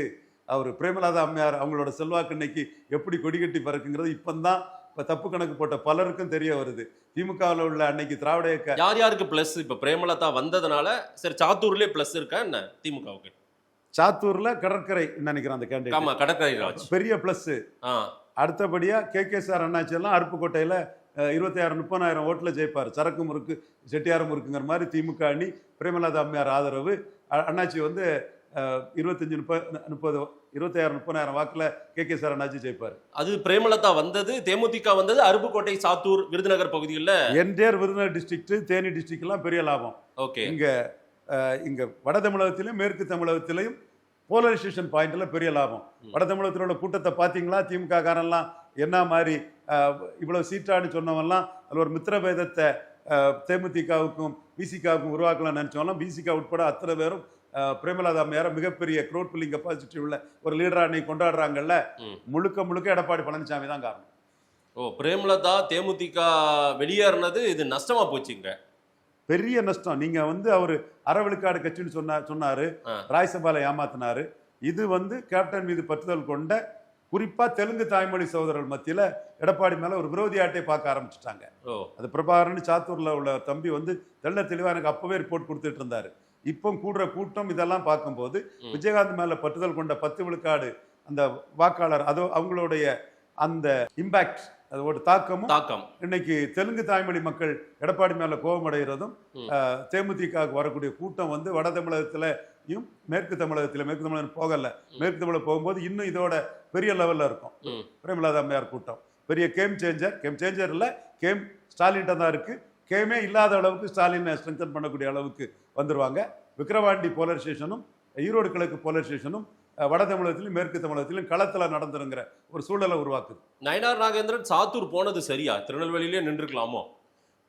அவர் பிரேமலதா அம்மையார் அவங்களோட செல்வாக்கு இன்னைக்கு எப்படி கொடிகட்டி பறக்குங்கிறது இப்போதான் தப்பு கணக்கு போட்ட பலருக்கும் தெரிய வருது. திமுகவில் உள்ள அன்னைக்கு திராவிட இயக்க யார் யாருக்கு பிளஸ்? இப்போ பிரேமலதா வந்ததுனால சரி சாத்தூர்லேயே பிளஸ் இருக்கா என்ன திமுகவுக்கு? சாத்தூர்ல கடற்கரை நினைக்கிறேன் அந்த கேண்டிடேட். ஆமா, கடற்கரை ராஜ் பெரிய பிளஸ். அடுத்தபடியா கே.சார் அண்ணாச்சி எல்லாம் அருப்புக்கோட்டையில 26,000-30,000 ஓட்டுல ஜெயிப்பார். சரக்கு முறுக்கு செட்டியார் முறுக்குங்கிற மாதிரி திமுக அணி பிரேமலதா அம்மையார் ஆதரவு. அண்ணாச்சி வந்து 25,000-30,000 வாக்குல கே.சார் அண்ணாச்சி ஜெயிப்பார். அது பிரேமலதா வந்தது, தேமுதிக வந்தது அருப்புக்கோட்டை, சாத்தூர், விருதுநகர் பகுதியில் entire Virudhunagar district, Theni district எல்லாம் பெரிய லாபம். ஓகே. இங்க வட தமிழகத்திலையும் மேற்கு தமிழகத்திலையும் போலரைசேஷன் பாயிண்ட்ல பெரிய லாபம். வட தமிழகத்தில் உள்ள கூட்டத்தை பார்த்தீங்களா? திமுக காரெல்லாம் என்ன மாதிரி இவ்வளவு சீட்டான்னு சொன்னவெல்லாம் அதில் ஒரு மித்திரபேதத்தை தேமுதிகவுக்கும் பிசிகாவுக்கும் உருவாக்கலாம் நினைச்சவெல்லாம் பிசிகா உட்பட அத்தனை பேரும் பிரேமலதா அம்மையார மிகப்பெரிய க்ரௌட் புல்லிங் கெப்பாசிட்டி உள்ள ஒரு லீடரா அன்னைக்கு கொண்டாடுறாங்கல்ல. முழுக்க எடப்பாடி பழனிசாமி தான் காரணம். பிரேமலதா தேமுதிக வெளியேறினது இது நஷ்டமா போச்சுங்க, பெரிய நஷ்டம். நீங்க வந்து அவரு அறவிழுக்காடு கட்சின்னு சொன்னாரு, ராஜ்சபால ஏமாத்தினாரு. இது வந்து கேப்டன் மீது பற்றுதல் கொண்ட குறிப்பா தெலுங்கு தாய்மொழி சகோதரர்கள் மத்தியில எடப்பாடி மேல ஒரு விரோதி ஆட்டை பார்க்க ஆரம்பிச்சுட்டாங்க. அது பிரபாகரன் சாத்தூர்ல உள்ள தம்பி வந்து தெள்ள தெளிவா எனக்கு அப்பவே ரிப்போர்ட் கொடுத்துட்டு இருந்தாரு. இப்போ கூடுற கூட்டம் இதெல்லாம் பார்க்கும்போது விஜயகாந்த் மேல பற்றுதல் கொண்ட 10 விழுக்காடு அந்த வாக்காளர் அதோ அவங்களுடைய அந்த இம்பாக்ட், அதோட தாக்கம் இன்னைக்கு தெலுங்கு தாய்மொழி மக்கள் எடப்பாடி மேல கோபம் அடைகிறதும் தேமுதிக வரக்கூடிய கூட்டம் வந்து வட தமிழகத்திலையும் மேற்கு தமிழகம் போகல, மேற்கு தமிழகம் போகும்போது இன்னும் இதோட பெரிய லெவல்ல இருக்கும். பிரேமலதா அம்மையார் கூட்டம் பெரிய கேம் சேஞ்சர் இல்ல, கேம் ஸ்டாலின் தான் இருக்கு. கேமே இல்லாத அளவுக்கு ஸ்டாலினை ஸ்ட்ரென்தன் பண்ணக்கூடிய அளவுக்கு வந்துருவாங்க. விக்கிரவாண்டி போலரைசேஷனும் ஈரோடு கிழக்கு போலரைசேஷனும் வட தமிழகத்திலும் மேற்கு தமிழகத்திலும் களத்துல நடந்துருங்கிற ஒரு சூழலை உருவாக்குது. நயினார் நாகேந்திரன் சாத்தூர் போனது சரியா? திருநெல்வேலியிலே நின்றுக்கலாமோ?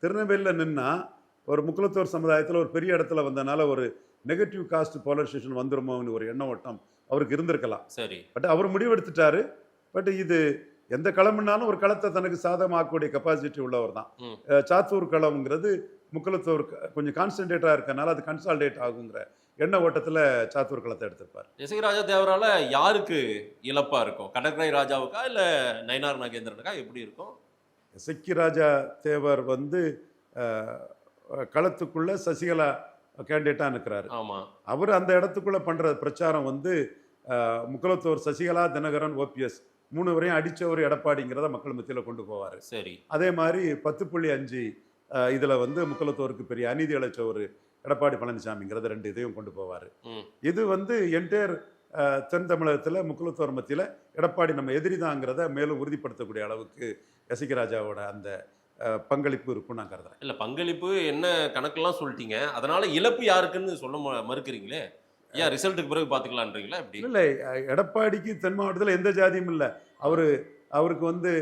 திருநெல்வேலியில நின்னா ஒரு முக்குலத்தோர் சமுதாயத்தில் ஒரு பெரிய இடத்துல வந்தனால ஒரு நெகட்டிவ் காஸ்ட் போலரைசேஷன் வந்துருமோன்னு ஒரு எண்ண ஓட்டம் அவருக்கு இருந்திருக்கலாம். சரி, பட் அவர் முடிவெடுத்துட்டாரு. பட் இது எந்த களம்னாலும் ஒரு களத்தை தனக்கு சாதகமாக்கக்கூடிய கெப்பாசிட்டி உள்ளவர் தான். சாத்தூர் களம்ங்கிறது முக்குலத்தோர் கொஞ்சம் கான்சன்ட்ரேட்டாக இருக்கனால அது கன்சால்டேட் ஆகுங்கிற எண்ண ஓட்டத்தில் சாத்தூர் களத்தை எடுத்திருப்பார். இசை ராஜா தேவரால யாருக்கு இழப்பா இருக்கும்? கடற்கரை ராஜாவுக்கா இல்ல நயினார் நாகேந்திரனுக்கா எப்படி இருக்கும்? இசைக்கு ராஜா தேவர் வந்து களத்துக்குள்ள சசிகலா கேண்டிடேட்டாக இருக்கிறாரு. ஆமா, அவர் அந்த இடத்துக்குள்ள பண்ற பிரச்சாரம் வந்து முக்குலத்தோர் சசிகலா, தினகரன், ஓபிஎஸ் 3 வரையும் அடிச்ச ஒரு எடப்பாடிங்கிறத மக்கள் மத்தியில் கொண்டு போவார். சரி. அதே மாதிரி 10.5 இதுல வந்து முக்குலத்தோருக்கு பெரிய அநீதி இழைச்ச ஒரு எடப்பாடி பழனிசாமிங்கிறத 2 இதையும் கொண்டு போவார். இது வந்து என்டையர் தென் தமிழகத்தில் முக்குலத்தோர் மத்தியில் எடப்பாடி நம்ம எதிரிதாங்கிறத மேலும் உறுதிப்படுத்தக்கூடிய அளவுக்கு எசகி ராஜாவோட அந்த பங்களிப்பு இருக்கும் நான் கருதுறேன். இல்ல, பங்களிப்பு என்ன கணக்கெல்லாம் சொல்லிட்டீங்க, அதனால இழப்பு யாருக்குன்னு சொல்ல மறுக்கிறீங்களே, ஏன் ரிசல்ட்டுக்கு பிறகு பாத்துக்கலான்றீங்களா? எப்படி இல்லை, எடப்பாடிக்கு தென் மாவட்டத்தில் எந்த ஜாதியும் இல்லை. அவருக்கு வந்து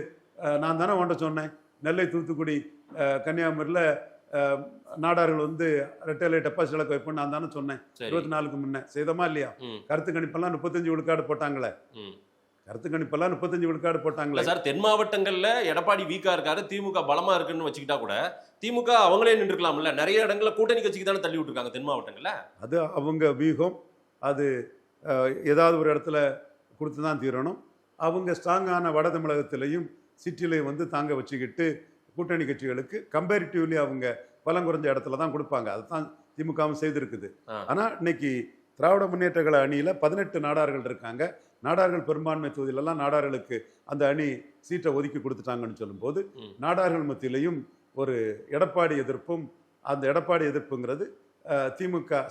நான் தானே ஒன்றை சொன்னேன், நெல்லை, தூத்துக்குடி, கன்னியாகுமரியில் நாடார்கள் வந்து ரெட்டையில டெபாசிட் இலக்க வைப்போம் நான் தானே சொன்னேன் 24க்கு முன்ன. செய்தமா இல்லையா? கருத்து கணிப்பெல்லாம் 35 விழுக்காடு போட்டாங்களே. கருத்து கணிப்பெல்லாம் 35 விழுக்காடு போட்டாங்களே சார். தென் மாவட்டங்கள்ல எடப்பாடி வீக்கா இருக்காரு, திமுக பலமா இருக்குன்னு வச்சுக்கிட்டா கூட திமுக அவங்களே நின்றுக்கலாம்ல. நிறைய இடங்கள்ல கூட்டணி கட்சிக்கு தானே தள்ளி விட்டுருக்காங்க தென் மாவட்டங்கள்ல. அது அவங்க வியூகம். அது ஏதாவது ஒரு இடத்துல கொடுத்து தான் தீரணும். அவங்க ஸ்ட்ராங்கான வட தமிழகத்திலையும் சிட்டிலையும் வந்து தாங்க வச்சுக்கிட்டு கூட்டணி கட்சிகளுக்கு கம்பேரிட்டிவ்லி அவங்க பலம் குறைஞ்ச இடத்துல தான் கொடுப்பாங்க. அதுதான் திமுகவும் செய்திருக்குது. ஆனால் இன்னைக்கு திராவிட முன்னேற்ற கழக அணியில் 18 நாடார்கள் இருக்காங்க. நாடார்கள் பெரும்பான்மை தொகுதியிலெல்லாம் நாடார்களுக்கு அந்த அணி சீட்டை ஒதுக்கி கொடுத்துட்டாங்கன்னு சொல்லும்போது நாடார்கள் மத்தியிலையும் ஒரு எடப்பாடி எதிர்ப்பும், அந்த எடப்பாடி எதிர்ப்புங்கிறது திமுக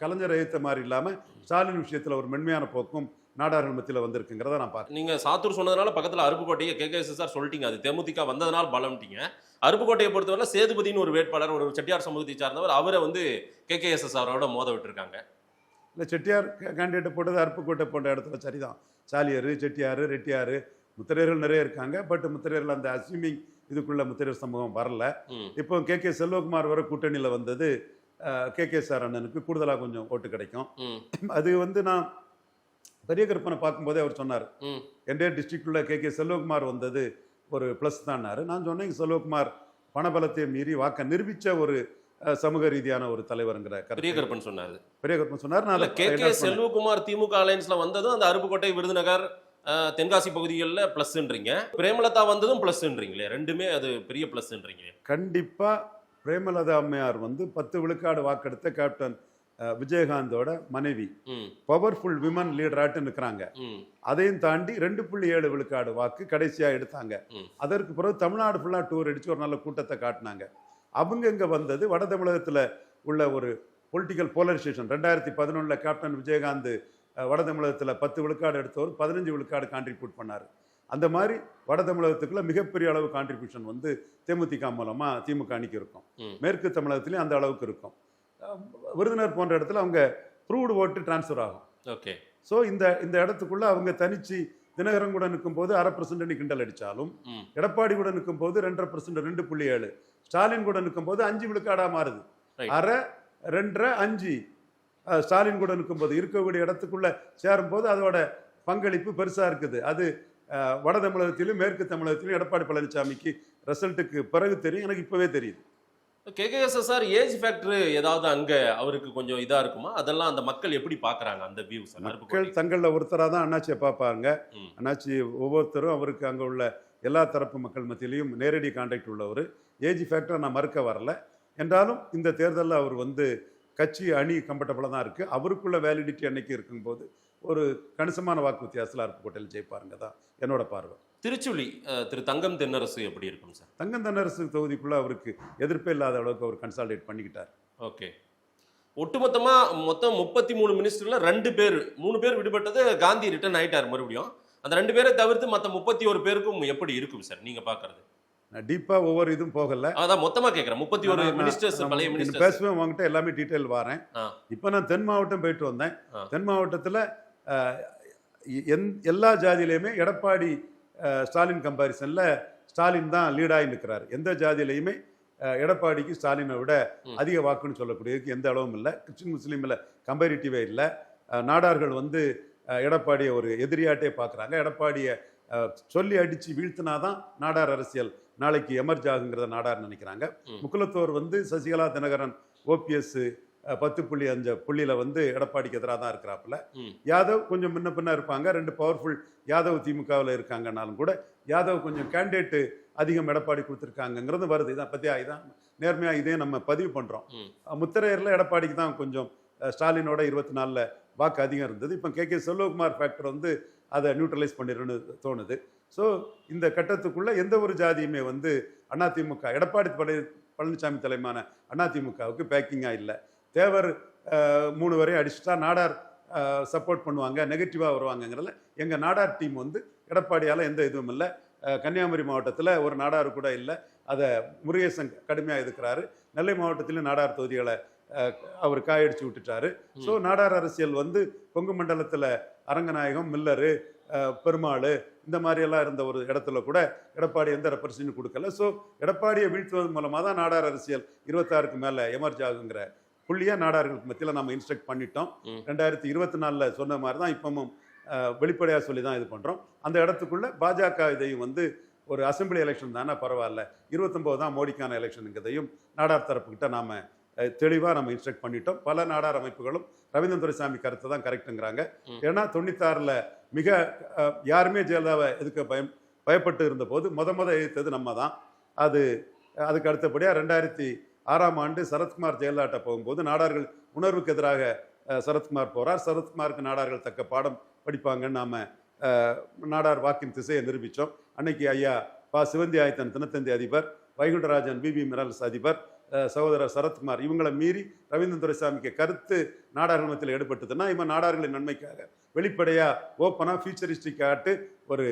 கலைஞர் எதிர்த்த மாதிரி இல்லாமல் ஸ்டாலின் விஷயத்தில் ஒரு மென்மையான போக்கும் நாடார்கள் மத்தியில் வந்திருக்குங்கிறத நான் பார்க்குறேன். நீங்க சாத்தூர் சொன்னதுனால பக்கத்தில் அருப்புக்கோட்டையை KKSSR சொல்லிட்டீங்க, அது தேமுதிக வந்ததுனால பலம்ட்டீங்க. அருப்புக்கோட்டையை பொறுத்தவரை சேதுபதினு ஒரு வேட்பாளர், ஒரு செட்டியார் சமூகத்தை சார்ந்தவர், அவரை வந்து KKSSR-ஓட மோத விட்டுருக்காங்க. இல்லை, செட்டியார் கேண்டிடேட்டை போட்டது அருப்புக்கோட்டை போன்ற இடத்துல சரிதான். சாலியர், செட்டியார், ரெட்டியார், முத்திரையர்கள் நிறைய இருக்காங்க. பட் முத்திரையர்கள் அந்த அஸ்யூமிங் இதுக்குள்ள முத்திரையர் சமூகம் வரல. இப்போ KK செல்வகுமார் வர கூட்டணியில் வந்தது KKSR அண்ணனுக்கு கூடுதலாக கொஞ்சம் ஓட்டு கிடைக்கும். அது வந்து நான் பெரிய கருப்பனை பார்க்கும்போதே அவர் சொன்னார், என்டைய டிஸ்ட்ரிக்டுள்ள KK செல்வகுமார் வந்தது ஒரு ப்ளஸ் தான்னாரு. நான் சொன்னேன், செல்வகுமார் பணபலத்தை மீறி வாக்க நிரூபித்த ஒரு சமூக ரீதியான ஒரு தலைவருங்கிற பெரிய கருப்பன் சொன்னார். பெரிய கருப்பன் சொன்னார். KK செல்வகுமார் திமுக அலையன்ஸ்ல வந்ததும் அந்த அருப்புக்கோட்டை, விருதுநகர், தென்காசி பகுதிகளில் பிளஸ்ன்றீங்க. பிரேமலதா வந்ததும் பிளஸ்ன்றீங்களே, ரெண்டுமே அது பெரிய பிளஸ்ன்றீங்க. கண்டிப்பா பிரேமலதா அம்மையார் வந்து 10 விழுக்காடு வாக்கெடுத்த கேப்டன் விஜயகாந்தோட மனைவி, பவர்ஃபுல் விமன் லீடராட்டு நிற்கிறாங்க. அதையும் தாண்டி 2.7 விழுக்காடு வாக்கு கடைசியா எடுத்தாங்க. அதற்கு பிறகு தமிழ்நாடு ஃபுல்லா டூர் அடிச்சு ஒரு நல்ல கூட்டத்தை காட்டினாங்க. அவங்க இங்க வந்தது வட தமிழகத்துல உள்ள ஒரு பொலிட்டிக்கல் போலரைசேஷன். 2011 கேப்டன் விஜயகாந்த் வட தமிழகத்துல 10 விழுக்காடு எடுத்தவர் 15 விழுக்காடு கான்ட்ரிபியூட் பண்ணாரு. அந்த மாதிரி வட தமிழகத்துக்குள்ள மிகப்பெரிய அளவு கான்ட்ரிபியூஷன் வந்து தேமுதிக மூலமா திமுக அணிக்கு இருக்கும். மேற்கு தமிழகத்திலையும் அந்த அளவுக்கு இருக்கும். விருதுநகர் போன்ற இடத்துல அவங்க ப்ரூவ்டு ஓட்டு டிரான்ஸ்ஃபர் ஆகும். ஓகே. ஸோ இந்த இடத்துக்குள்ள அவங்க தனிச்சு தினகரன் கூட நிற்கும் போது 0.5% கிண்டல் அடிச்சாலும், எடப்பாடி கூட நிற்கும் போது 2.5%, 2.7, ஸ்டாலின் கூட நிற்கும் போது 5 விழுக்காடா மாறுது. 1/2, 2.5, 5 ஸ்டாலின் கூட நிற்கும் போது இருக்கக்கூடிய இடத்துக்குள்ள சேரும் போது அதோட பங்களிப்பு பெருசா இருக்குது. அது வட தமிழகத்திலும் மேற்கு தமிழகத்திலும் எடப்பாடி பழனிசாமிக்கு ரிசல்ட்டுக்கு பிறகு தெரியும். எனக்கு இப்பவே தெரியுது. KKSSR ஏஜ் ஃபேக்டர் ஏதாவது அங்க அவருக்கு கொஞ்சம் இதா இருக்குமா? அதெல்லாம் அந்த மக்கள் எப்படி பாக்குறாங்க அந்த வியூஸ்? மக்கள் தங்களில் ஒருத்தராக தான் அண்ணாச்சியை பார்ப்பாங்க. அண்ணாச்சி ஒவ்வொருத்தரும் அவருக்கு அங்கே உள்ள எல்லா தரப்பு மக்கள் மத்தியிலையும் நேரடி கான்டாக்ட் உள்ளவர். ஏஜ் ஃபேக்டரை நான் மறுக்க வரல. என்றாலும் இந்த தேர்தலில் அவர் வந்து கட்சி அணி கம்ஃபர்டபுளாக தான் இருக்குது. அவருக்குள்ள வேலிடிட்டி அன்னைக்கு இருக்கும்போது ஒரு கணிசமான வாக்கு வித்தியாசத்தில் அருப்புக்கோட்டையில் ஜெயிப்பாருங்க தான் என்னோட பார்வை. திருச்சுழி திரு தங்கம் தென்னரசு எப்படி இருக்கும் சார்? தங்கம் தென்னரசு தொகுதிக்குள்ள அவருக்கு எதிர்ப்பே இல்லாத அளவுக்கு அவர் கன்சால்டேட் பண்ணிக்கிட்டார். ஓகே. ஒட்டுமொத்தமா மொத்தம் 33 மினிஸ்டர்ல 3 பேர் விடுபட்டது. காந்தி ரிட்டர்ன் ஆயிட்டார் மறுபடியும். அந்த 2 பேரை தவிர்த்து மற்ற 31 பேருக்கும் எப்படி இருக்கும் சார் நீங்க பாக்குறது? நான் டீப்பா ஒவ்வொரு இதுவும் போகல, அதான் மொத்தமா கேட்கிறேன். 31 மினிஸ்டர்ஸ், பழைய மினிஸ்டர்ஸ் பேசுவேன். உங்ககிட்ட எல்லாமே டீட்டெயில் வரேன். இப்போ நான் தென் மாவட்டம் போயிட்டு வந்தேன். தென் மாவட்டத்தில் எல்லா ஜாதியிலையுமே எடப்பாடி ஸ்டாலின் கம்பாரிசனில் ஸ்டாலின் தான் லீடாகி நிற்கிறார். எந்த ஜாதியிலையுமே எடப்பாடிக்கு ஸ்டாலினை விட அதிக வாக்குன்னு சொல்லக்கூடியதுக்கு எந்த அளவும் இல்லை. கிறிஸ்டின் முஸ்லீமில் கம்பேரிட்டிவே இல்லை. நாடார்கள் வந்து எடப்பாடியை ஒரு எதிரியாட்டே பார்க்குறாங்க. எடப்பாடியை சொல்லி அடித்து வீழ்த்தினாதான் நாடார் அரசியல் நாளைக்கு எமர்ஜ் ஆகுங்கிறத நாடார் நினைக்கிறாங்க. முக்குலத்தோர் வந்து சசிகலா, தினகரன், ஓபிஎஸ் 10.5 புள்ளியில வந்து எடப்பாடிக்கு எதிராக தான் இருக்கிறாப்புல. யாதவ் கொஞ்சம் முன்ன பின்ன இருப்பாங்க. 2 பவர்ஃபுல் யாதவ் திமுகவில் இருக்காங்கனாலும் கூட யாதவ் கொஞ்சம் கேண்டிடேட் அதிகம் எடப்பாடி கொடுத்துருக்காங்கிறது வருது. இதான் பத்தியா, இதான் நேர்மையா இதே நம்ம பதிவு பண்றோம். முத்திரையர்ல எடப்பாடிக்கு தான் கொஞ்சம் ஸ்டாலினோட 24 வாக்கு அதிகம் இருந்தது. இப்போ கே செல்வகுமார் ஃபேக்டர் வந்து அதை நியூட்ரலைஸ் பண்ணிடுன்னு தோணுது. ஸோ இந்த கட்டத்துக்குள்ள எந்த ஒரு ஜாதியுமே வந்து அதிமுக எடப்பாடி பழனிசாமி தலைமையான அதிமுகவுக்கு பேக்கிங்காக இல்லை. தேவர் 3 வரையும் அடிச்சுட்டா நாடார் சப்போர்ட் பண்ணுவாங்க, நெகட்டிவாக வருவாங்கங்கிறதுல எங்கள் நாடார் டீம் வந்து எடப்பாடியால் எந்த இதுவும் இல்லை. கன்னியாகுமரி மாவட்டத்தில் ஒரு நாடார் கூட இல்லை. அதை முருகேசன் கடுமையாக எதிர்க்கிறாரு. நெல்லை மாவட்டத்திலும் நாடார் தொகுதிகளை அவர் காயடிச்சு விட்டுட்டாரு. ஸோ நாடார் அரசியல் வந்து கொங்கு மண்டலத்தில் அரங்கநாயகம், மில்லரு, பெருமாள் இந்த மாதிரியெல்லாம் இருந்த ஒரு இடத்துல கூட எடப்பாடி எந்த ரெப்ரசன்ட் கொடுக்கல. ஸோ எடப்பாடியை வீழ்த்துவதன் மூலமாக தான் நாடார் அரசியல் 26க்கு மேலே எமர்ஜ் ஆகுங்கிற புள்ளியாக நாடார்களுக்கு மத்தியில் நம்ம இன்ஸ்ட்ரக்ட் பண்ணிட்டோம். 2024 சொன்ன மாதிரி தான் இப்பவும் வெளிப்படையாக சொல்லி தான் இது பண்ணுறோம். அந்த இடத்துக்குள்ள பாஜக இதையும் வந்து ஒரு அசம்பிளி எலெக்ஷன் தானே பரவாயில்ல, 29 தான் மோடிக்கான எலெக்ஷனுங்கிறதையும் நாடார் தரப்புக்கிட்ட நாம் தெளிவாக நம்ம இன்ஸ்ட்ரக்ட் பண்ணிட்டோம். பல நாடார் அமைப்புகளும் ரவீந்திரன் துரைசாமி கருத்தை தான் கரெக்டுங்கிறாங்க. ஏன்னா 96 மிக யாருமே ஜெயலலிதாவை எதுக்க பயப்பட்டு இருந்த போது முத எதிர்த்தது நம்ம தான். அதுக்கு அடுத்தபடியாக 2006ஆம் ஆண்டு சரத்குமார் ஜெயலலிதாட்ட போகும்போது நாடார்கள் உணர்வுக்கு எதிராக சரத்குமார் போகிறார். சரத்குமாருக்கு நாடார்கள் தக்க பாடம் படிப்பாங்கன்னு நாம் நாடார் வாக்கின் திசையை நிரூபித்தோம். அன்னைக்கு ஐயா சிவந்தி ஆயத்தன் தினத்தந்தி அதிபர், வைகுண்டராஜன் பிபி மினரல்ஸ் அதிபர், சகோதரர் சரத்குமார் இவங்களை மீறி ரவீந்திரன் துரைசாமிக்கு கருத்து நாடார்கள் மத்தியில் ஈடுபட்டதுன்னா இவன் நாடார்களின் நன்மைக்காக வெளிப்படையாக ஓப்பனாக ஃபியூச்சரிஸ்டிக் ஆட்டு ஒரு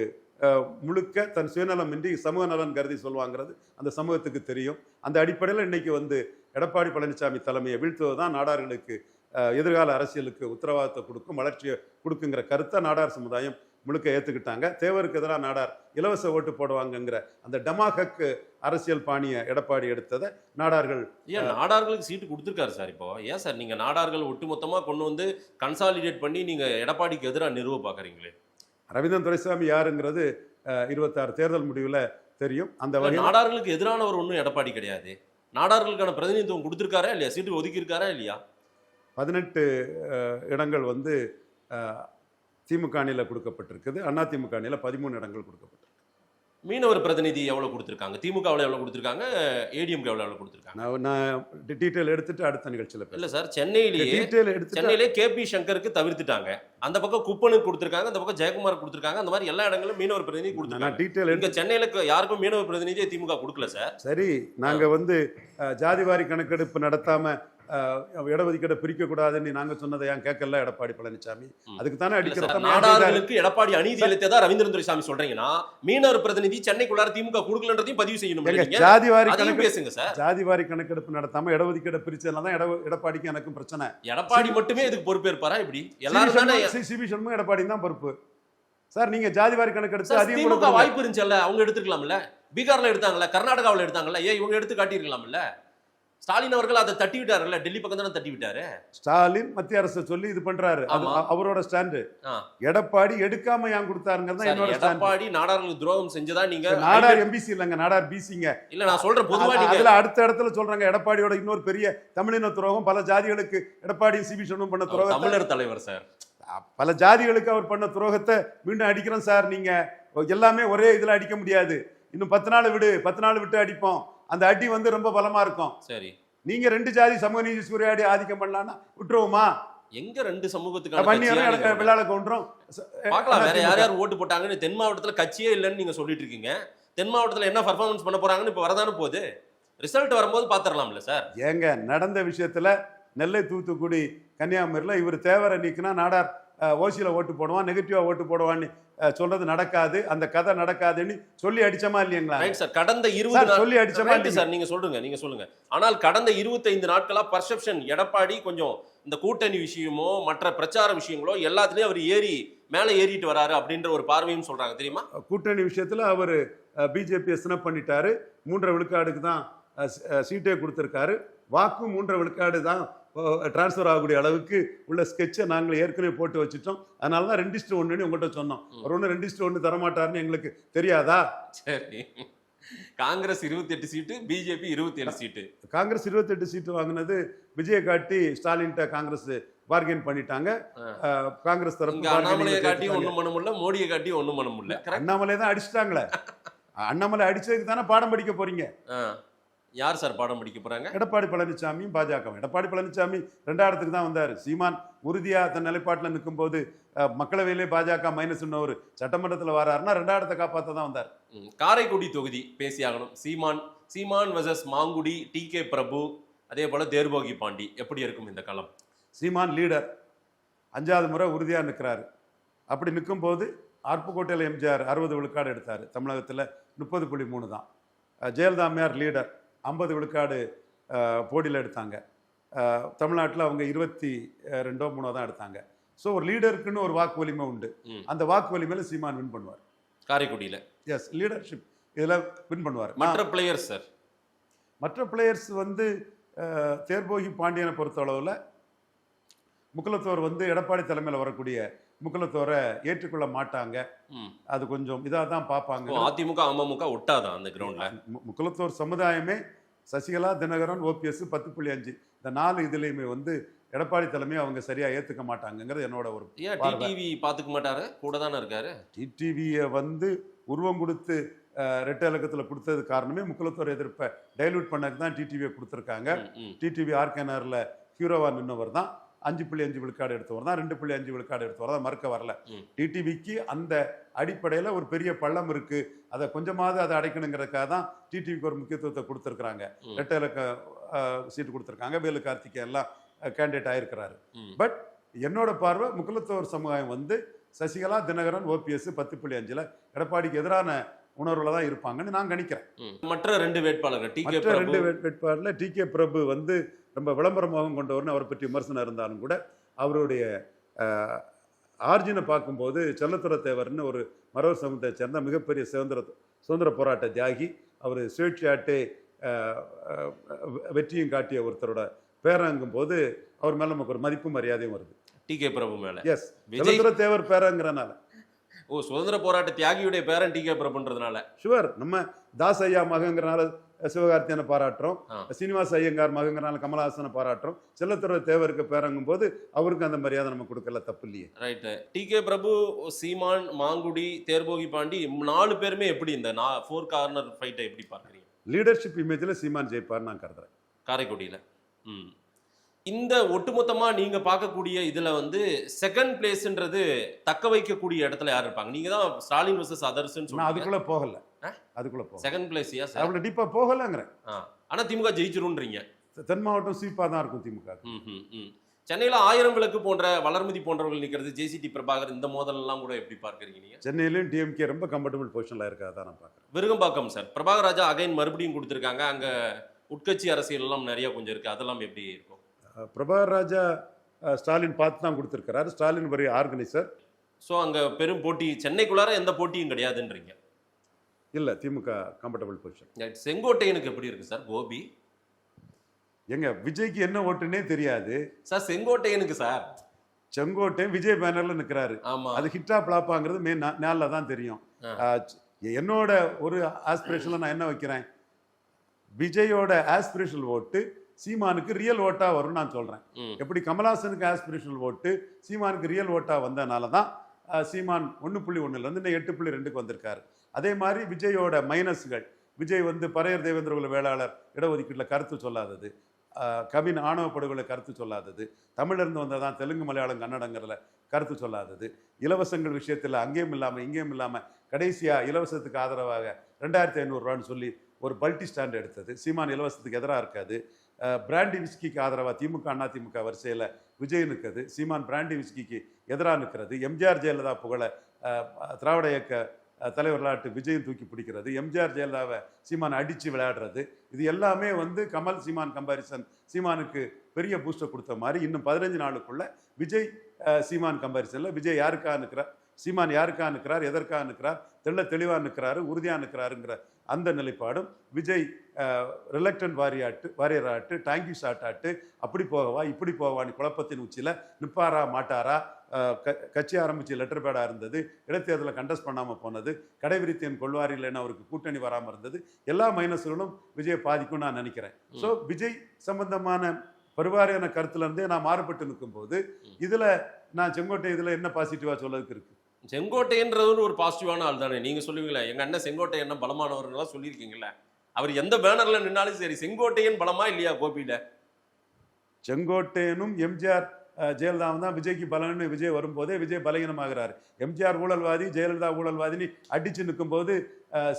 முழுக்க தன் சுயநலம் இன்றி சமூக நலன் கருதி சொல்லுவாங்கிறது அந்த சமூகத்துக்கு தெரியும். அந்த அடிப்படையில் இன்னைக்கு வந்து எடப்பாடி பழனிசாமி தலைமையை வீழ்த்துவது தான் நாடார்களுக்கு எதிர்கால அரசியலுக்கு உத்தரவாதத்தை கொடுக்கும், வளர்ச்சியை கொடுக்குங்கிற கருத்தை நாடார் சமுதாயம் முழுக்க ஏற்றுக்கிட்டாங்க. தேவருக்கு எதிராக நாடார் இலவச ஓட்டு போடுவாங்கங்கிற அந்த டமாகக்கு அரசியல் பாணியை எடப்பாடி எடுத்ததை நாடார்கள் நாடார்களுக்கு சீட்டு கொடுத்துருக்காரு சார். இப்போ ஏன் சார் நீங்கள் நாடார்கள் ஒட்டுமொத்தமாக கொண்டு வந்து கன்சாலிடேட் பண்ணி நீங்கள் எடப்பாடிக்கு எதிராக நிறுவ பார்க்குறீங்களே? ரவீந்திரன் துரைசாமி யாருங்கிறது 26 தேர்தல் முடிவில் தெரியும். அந்த வகையில் நாடார்களுக்கு எதிரானவர் ஒன்றும் எடப்பாடி கிடையாது. நாடார்களுக்கான பிரதிநிதித்துவம் கொடுத்துருக்காரா இல்லையா? சீட்டு ஒதுக்கியிருக்காரா இல்லையா? 18 இடங்கள் வந்து திமுக அணியில் கொடுக்கப்பட்டிருக்குது. அதிமுக அணியில் 13 இடங்கள் கொடுக்கப்பட்டிருக்கு. மீனவர் பிரதிநிதி எவ்வளவு கொடுத்துருக்காங்க? திமுகவில் எவ்வளவு கொடுத்துருக்காங்க? ஏடிஎம்கே எவ்வளவு கொடுத்துருக்காங்க? நான் டீட்டெயில் எடுத்துட்டு அடுத்த நிகழ்ச்சியில் இல்ல சார், சென்னையிலே கேபி சங்கருக்கு தவிர்த்துட்டாங்க. அந்த பக்கம் குப்பனுக்கு கொடுத்துருக்காங்க, அந்த பக்கம் ஜெயக்குமார் கொடுத்துருக்காங்க. அந்த மாதிரி எல்லா இடங்களும் மீனவர் பிரதிநிதி கொடுத்துருக்காங்க. டீட்டெயில் இங்க சென்னையில யாருக்கும் மீனவர் பிரதிநிதியை திமுக கொடுக்கல சார். சரி, நாங்க வந்து ஜாதிவாரி கணக்கெடுப்பு நடத்தாம இடஒதுக்கீடை பிரிக்க கூடாதுன்னு நாங்க சொன்னதை ஏன் கேட்கல எடப்பாடி பழனிசாமி? அதுக்கு தானே அடிக்கிறோம். நாடார்களுக்கு எடப்பாடி அநீதி இழைத்ததா ரவீந்திரன் துரைசாமி சொல்றீங்கன்னா மீனவர் பிரதிநிதி சென்னைக்குள்ளார திமுக கொடுக்கலன்றதையும் பதிவு செய்யணும். ஜாதிவாரி கணக்கு பேசுங்க சார். ஜாதிவாரி கணக்கெடுப்பு நடத்தாம இடஒதுக்கீடை பிரிச்சதுனால தான் எடப்பாடிக்கு எனக்கும் பிரச்சனை. எடப்பாடி மட்டுமே இதுக்கு பொறுப்பேற்பாரா? இப்படி எல்லாரும் சிபி சண்முகம் எடப்பாடி தான் பொறுப்பு சார். நீங்க ஜாதிவாரி கணக்கெடுத்து அதிமுக வாய்ப்பு இருந்துச்சுல்ல, அவங்க எடுத்துக்கலாம்ல. பீகார்ல எடுத்தாங்கல்ல, கர்நாடகாவில் எடுத்தாங்கல்ல, ஏன் இவங்க எடுத்து காட்டியிருக்கலாம்ல? ஸ்டாலின் அவர்கள் அதை தட்டி விட்டாருல்ல, டெல்லி பக்கம் தானே தட்டி விட்டாரு. ஸ்டாலின் மத்திய அரசு சொல்லி இது பண்றாரு, அவரோட ஸ்டாண்டு. எடப்பாடி எடுக்காம ஏன் கொடுத்தாருங்கிறது என்னோட ஸ்டாண்ட். எடப்பாடி நாடார்களுக்கு துரோகம் செஞ்சதா நீங்க நாடார் எம்பிசி இல்லங்க, நாடார் பிசிங்க. இல்ல நான் சொல்றேன் பொதுவா நீங்க அதுல அடுத்த இடத்துல சொல்றாங்க எடப்பாடியோட இன்னொரு பெரிய தமிழின துரோகம், பல ஜாதிகளுக்கு எடப்பாடி சிபி சண்முகம் பண்ண துரோகம். தமிழர் தலைவர் சார், பல ஜாதிகளுக்கு அவர் பண்ண துரோகத்தை மீண்டும் அடிக்கிறோம் சார். நீங்க எல்லாமே ஒரே இதுல அடிக்க முடியாது. இன்னும் 10 நாள் விடு, 10 நாள் விட்டு அடிப்போம். அந்த அடி வந்து ரொம்ப பலமா இருக்கும். சரி, நீங்க 2 ஜாதி சமூக நீதி சூறையாடி ஆதிக்கம் பண்ணலாம்னா விட்டுருவோமா? எங்க 2 சமூகத்துக்கு விளையாட கொண்டோம் பார்க்கலாம். வேற யார் யார் ஓட்டு போட்டாங்கன்னு தென் மாவட்டத்துல கட்சியே இல்லைன்னு நீங்க சொல்லிட்டு இருக்கீங்க. தென் மாவட்டத்துல என்ன பர்ஃபார்மன்ஸ் பண்ண போறாங்கன்னு இப்ப வரதானே போகுது. ரிசல்ட் வரும்போது பாத்துடலாம்ல சார். ஏங்க நடந்த விஷயத்துல நெல்லை, தூத்துக்குடி, கன்னியாகுமரியில இவர் தேவரை நீக்கினா நாடார் ஓசியில ஓட்டு போடுவான், நெகட்டிவா ஓட்டு போடுவான்னு சொல்றது நடக்காது, அந்த கதை நடக்காதுன்னு சொல்லி அடிச்சமா இல்லைங்களா? சார், கடந்த 20 சொல்லி அடிச்சமா சார். நீங்க சொல்லுங்க. ஆனால் கடந்த 25 நாட்களா பர்செப்ஷன் எடப்பாடி கொஞ்சம் இந்த கூட்டணி விஷயமோ மற்ற பிரச்சார விஷயங்களோ எல்லாத்துலயும் அவர் மேலே ஏறிட்டு வராரு அப்படின்ற ஒரு பார்வையும் சொல்றாங்க, தெரியுமா? கூட்டணி விஷயத்துல அவர் பிஜேபி ஸ்னப் பண்ணிட்டாரு. 3.5 விழுக்காடுக்கு தான் சீட்டே கொடுத்திருக்காரு. வாக்கும் 3.5 விழுக்காடு தான் டிரான்ஸ்ஃபர் ஆகக்கூடிய அளவுக்கு உள்ள ஸ்கெட்சை நாங்கள் ஏற்கனவே போட்டு வச்சுட்டோம். அதனால தான் 2:1 உங்கள்கிட்ட சொன்னோம். ஒரு 2:1 தரமாட்டாருன்னு எங்களுக்கு தெரியாதா? சரி, காங்கிரஸ் 28 சீட்டு, பிஜேபி 27 சீட்டு. காங்கிரஸ் 28 சீட்டு வாங்கினது விஜயை காட்டி ஸ்டாலின்ட்ட காங்கிரஸ் பார்கெயின் பண்ணிட்டாங்க. காங்கிரஸ் தரப்பு இங்க அண்ணாமலையை காட்டி ஒண்ணும் பண்ண முடியல, மோடியை காட்டி ஒண்ணும் பண்ண முடியல. அண்ணாமலை தான் அடிச்சுட்டாங்களே. அண்ணாமலை அடிச்சதுக்கு தானே பாடம் படிக்க போறீங்க. யார் சார் பாடம் படிக்க போறாங்க? எடப்பாடி பழனிசாமியும் பாஜக. எடப்பாடி பழனிசாமி 2வது தான் வந்தாரு. சீமான் உறுதியா தன் நிலைப்பாட்டில் நிற்கும் போது மக்களவையிலே பாஜக மைனஸ் ஒரு சட்டமன்றத்தில் வராருன்னா 2வது காப்பாற்ற தான் வந்தார். காரைக்குடி தொகுதி பேசியாகணும். சீமான் வர்சஸ் மாங்குடி, டி.கே. பிரபு, அதே போல தேர்போகி பாண்டி. எப்படி இருக்கும் இந்த களம்? சீமான் லீடர், 5வது முறை உறுதியா நிற்கிறாரு. அப்படி நிற்கும் போது அருப்புக்கோட்டையில் எம்ஜிஆர் 60 விழுக்காடு எடுத்தார். தமிழகத்தில் 30.3 தான். ஜெயலலிதா அம்மையார் லீடர், 50 விழுக்காடு போட்டியில் எடுத்தாங்க. தமிழ்நாட்டில் அவங்க 22-3 தான் எடுத்தாங்க. ஸோ ஒரு லீடருக்குன்னு ஒரு வாக்கு வலிமை உண்டு. அந்த வாக்கு வலிமையில சீமான் வின் பண்ணுவார் காரைக்குடியில். எஸ், லீடர்ஷிப் இதில் வின் பண்ணுவார். மற்ற பிளேயர்ஸ் சார், மற்ற பிளேயர்ஸ் வந்து தேர்போகி பாண்டியனை பொறுத்தளவில் முக்குலத்தோர் வந்து எடப்பாடி தலைமையில் வரக்கூடிய முக்குலத்தோரை ஏற்றுக்கொள்ள மாட்டாங்க. அது கொஞ்சம் இதாக தான் பார்ப்பாங்க. அதிமுக அமமுக ஒட்டாதான் அந்த கிரவுண்ட்ல. முக்குலத்தோர் சமுதாயமே சசிகலா, தினகரன், ஓபிஎஸ் 10.5 இந்த 4 இதுலையுமே வந்து எடப்பாடி தலைமையை அவங்க சரியா ஏத்துக்க மாட்டாங்கிறது என்னோட ஒரு. டிடிவி பாத்துக்க மாட்டாரு, கூட தானே இருக்காரு. டிடிவியை வந்து உருவம் கொடுத்து ரெட்டை இலக்கத்தில் கொடுத்தது காரணமே முக்குலத்தோர் எதிர்ப்பை டைல்யூட் பண்ணக்கு தான் டிடிவியை கொடுத்துருக்காங்க. டிடிவி ஆர்கேனர்ல ஹீரோவா நின்னவர் தான். 5.5 விழுக்காடு எடுத்தவர் தான். 2.5 விழுக்காடு எடுத்தவர் தான். மறுக்க வரல. டிடிவிக்கு அந்த அடிப்படையில் ஒரு பெரிய பள்ளம் இருக்கு. அதை கொஞ்சமாவது அதை அடைக்கணுங்கிறதுக்காக தான் டிடிவிக்கு ஒரு முக்கியத்துவத்தை கொடுத்துருக்குறாங்க. ரெட்டை இலக்க சீட்டு கொடுத்துருக்காங்க. வேலு கார்த்திகே எல்லாம் கேண்டிடேட் ஆயிருக்கிறாரு. பட் என்னோட பார்வை முக்குலத்தோர் சமுதாயம் வந்து சசிகலா, தினகரன், ஓபிஎஸ் 10.5 எடப்பாடிக்கு எதிரான உணர்வுல தான் இருப்பாங்கன்னு நான் கணிக்கிறேன். மற்ற 2 வேட்பாளர்கள் டி.கே. பிரபு வந்து ரொம்ப விளம்பர மோகம் கொண்டவர்னு அவரை பற்றி விமர்சனம் இருந்தாலும் கூட அவருடைய ஆர்ஜினை பார்க்கும்போது செல்லத்துறை தேவர்னு ஒரு மரவர் சமூகத்தை சேர்ந்த மிகப்பெரிய சுதந்திர போராட்ட தியாகி. அவர் சுயேட்சையாட்டே வெற்றியும் காட்டிய ஒருத்தரோட பேரங்கும் போது அவர் மேல நமக்கு ஒரு மதிப்பு மரியாதையும் வருது. டி.கே. பிரபு மேல. எஸ், செல்லத்துறை தேவர் பேரங்கிறனால. ஓ, சுதந்திர போராட்ட தியாகியுடைய பேரன் டி.கே. பிரபுன்றதுனால. ஷுவர். நம்ம தாஸ் ஐயா மகங்கிறனால சிவகார்த்தியனை பாராட்டுறோம். சீனிவாச ஐயங்கார் மகங்கிறனால கமலஹாசனை பாராட்டுறோம். செல்லத்துறை தேவருக்கு பேரங்கும் போது அவருக்கு அந்த மரியாதை நம்ம கொடுக்கல, தப்பு இல்லையே. ரைட். டி.கே. பிரபு, சீமான், மாங்குடி, தேர்போகி பாண்டி 4 பேருமே எப்படி இந்த 4 கார்னர் ஃபைட்டை எப்படி பார்க்குறீங்க? லீடர்ஷிப் இமேஜில் சீமான் ஜெயிப்பார் நான் கருதுறேன் காரைக்குடியில். இந்த ஒட்டுமொத்தமா நீங்க பார்க்கக்கூடிய இதுல வந்து செகண்ட் பிளேஸ்ன்றது தக்க வைக்கக்கூடிய இடத்துல யார் இருப்பாங்க? நீங்க தான் ஸ்டாலின் வர்சஸ் அதர்ஸ்னு சொன்னீங்க. அதுக்குள்ள போகல. அதுக்குள்ள போகல. செகண்ட் பிளேஸ் யா சார்? அவ்வளவு டீப்பா போகலங்கறேன். ஆனா திமுக ஜெயிச்சிரும்ன்றீங்க. தென் மாவட்டம் சீப்பா தான் இருக்கும் திமுக. சென்னையில 1000 விளக்கு போன்ற வளர்மதி போன்றவர்கள் நிக்கிறது, ஜேசிடி பிரபாகர், இந்த மோதல் எல்லாம் கூட எப்படி பார்க்கறீங்க நீங்க? சென்னையிலும் டிஎம்கே ரொம்ப கம்ஃபர்டபுள் பொசிஷன்ல இருக்காதான் நான் பார்க்கறேன். விருகம்பாக்கம் சார், பிரபாகர் ராஜா அகைன் மறுபடியும் கொடுத்திருக்காங்க. அங்க உட்கட்சி அரசியல் எல்லாம் நிறைய கொஞ்சம் இருக்கு. அதெல்லாம் எப்படி இருக்கும்? பிரபாகர் ராஜா ஸ்டாலின் பார்த்து தான் கொடுத்திருக்கிறாரு. ஸ்டாலின் ஒரு ஆர்கனைசர். ஸோ அங்க பெரும் போட்டி சென்னைக்குள்ளார எந்த போட்டியும் கிடையாதுன்றீங்க? இல்ல, திமுக கம்ஃபர்டபுள் பொசிஷன். செங்கோட்டையனுக்கு எப்படி இருக்கு சார்? கோபி எங்க விஜய்க்கு என்ன ஓட்டுன்னே தெரியாது சார். செங்கோட்டையனுக்கு சார், செங்கோட்டையன் விஜய் பேனர்ல நிக்கிறாரு. அது ஹிட்டா பிளாப்பாங்கிறது மே நாளில் தான் தெரியும். என்னோட ஒரு ஆஸ்பிரேஷன்ல நான் என்ன வைக்கிறேன், விஜயோட ஆஸ்பிரேஷனல் ஓட்டு சீமானுக்கு ரியல் ஓட்டா வரும் நான் சொல்றேன். எப்படி கமல்ஹாசனுக்கு ஆஸ்பிரேஷனல் ஓட்டு சீமானுக்கு ரியல் ஓட்டா வந்தனால தான் சீமான் 1.1 இருந்து 8.2க்கு வந்திருக்காரு. அதே மாதிரி விஜயோட மைனஸ்கள், விஜய் வந்து பரையர் தேவேந்திரகுல வேளாளர் இடஒதுக்கீட்டில் கருத்து சொல்லாதது, கவின் ஆணவ படுகொலை கருத்து சொல்லாதது, தமிழிலிருந்து வந்ததான் தெலுங்கு மலையாளம் கன்னடங்கிறதுல கருத்து சொல்லாதது, இலவசங்கள் விஷயத்தில் அங்கேயும் இல்லாமல் இங்கேயும் இல்லாமல் கடைசியாக இலவசத்துக்கு ஆதரவாக 2500 ரூபான்னு சொல்லி ஒரு பல்டி ஸ்டாண்ட் எடுத்தது. சீமான் இலவசத்துக்கு எதிராக இருக்காது. பிராண்டி விஸ்கிக்கு ஆதரவாக திமுக அண்ணா திமுக வரிசையில் விஜய் நிற்குது. சீமான் பிராண்டி விஸ்கிக்கு எதிராக நிற்கிறது. எம்ஜிஆர் ஜெயலலிதா புகழ திராவிட இயக்க தலைவர்களாட்டு விஜயம் தூக்கி பிடிக்கிறது. எம்ஜிஆர் ஜெயலலிதாவை சீமான் அடித்து விளையாடுறது. இது எல்லாமே வந்து கமல் சீமான் கம்பாரிசன் சீமானுக்கு பெரிய பூஸ்டை கொடுத்த மாதிரி இன்னும் 15 நாளுக்குள்ள விஜய் சீமான் கம்பாரிசனில் விஜய் யாருக்காக நிற்கிறார், சீமான் யாருக்காக நிற்கிறார், எதற்காக நிற்கிறார், தெளிவாக நிற்கிறாரு, உறுதியாக நிற்கிறாருங்கிற அந்த நிலைப்பாடும், விஜய் ரிலக்டன்ட் வாரியராட்டு, டாங்கி ஷாட் ஆட்டு, அப்படி போகவா இப்படி போகவான்னு குழப்பத்தின் உச்சியில் நிற்பாரா மாட்டாரா, கட்சி ஆரம்பித்து லெட்டர் பேடாக இருந்தது, இடைத்தேர்தலில் கண்டஸ்ட் பண்ணாமல் போனது, கடைவிரித்தியன் கொள்வார் இல்லைன்னு அவருக்கு கூட்டணி வராமல் இருந்தது, எல்லா மைனஸ்களும் விஜய் பாதிக்கும் நான் நினைக்கிறேன். ஸோ விஜய் சம்பந்தமான பரிவாரியான கருத்துல இருந்தே நான் மாறுபட்டு நிற்கும் போது இதுல நான் செங்கோட்டை இதுல என்ன பாசிட்டிவா சொல்லதுக்கு இருக்கு? செங்கோட்டைன்றது ஒரு பாசிட்டிவான ஆள் தானே. நீங்க சொல்லுவீங்களா எங்க அண்ணன் செங்கோட்டை என்ன பலமானவர்கள்லாம் சொல்லியிருக்கீங்களா? அவர் எந்த பேனர்ல நின்னாலும் சரி செங்கோட்டையன் பலமா இல்லையா கோபியில? செங்கோட்டையனும் எம்ஜிஆர் ஜெயலலிதாவும் தான் விஜய்க்கு பலன்னு விஜய் வரும்போதே விஜய் பலகீனமாகிறாரு. எம்ஜிஆர் ஊழல்வாதி, ஜெயலலிதா ஊழல்வாதினு அடிச்சு நிற்கும் போது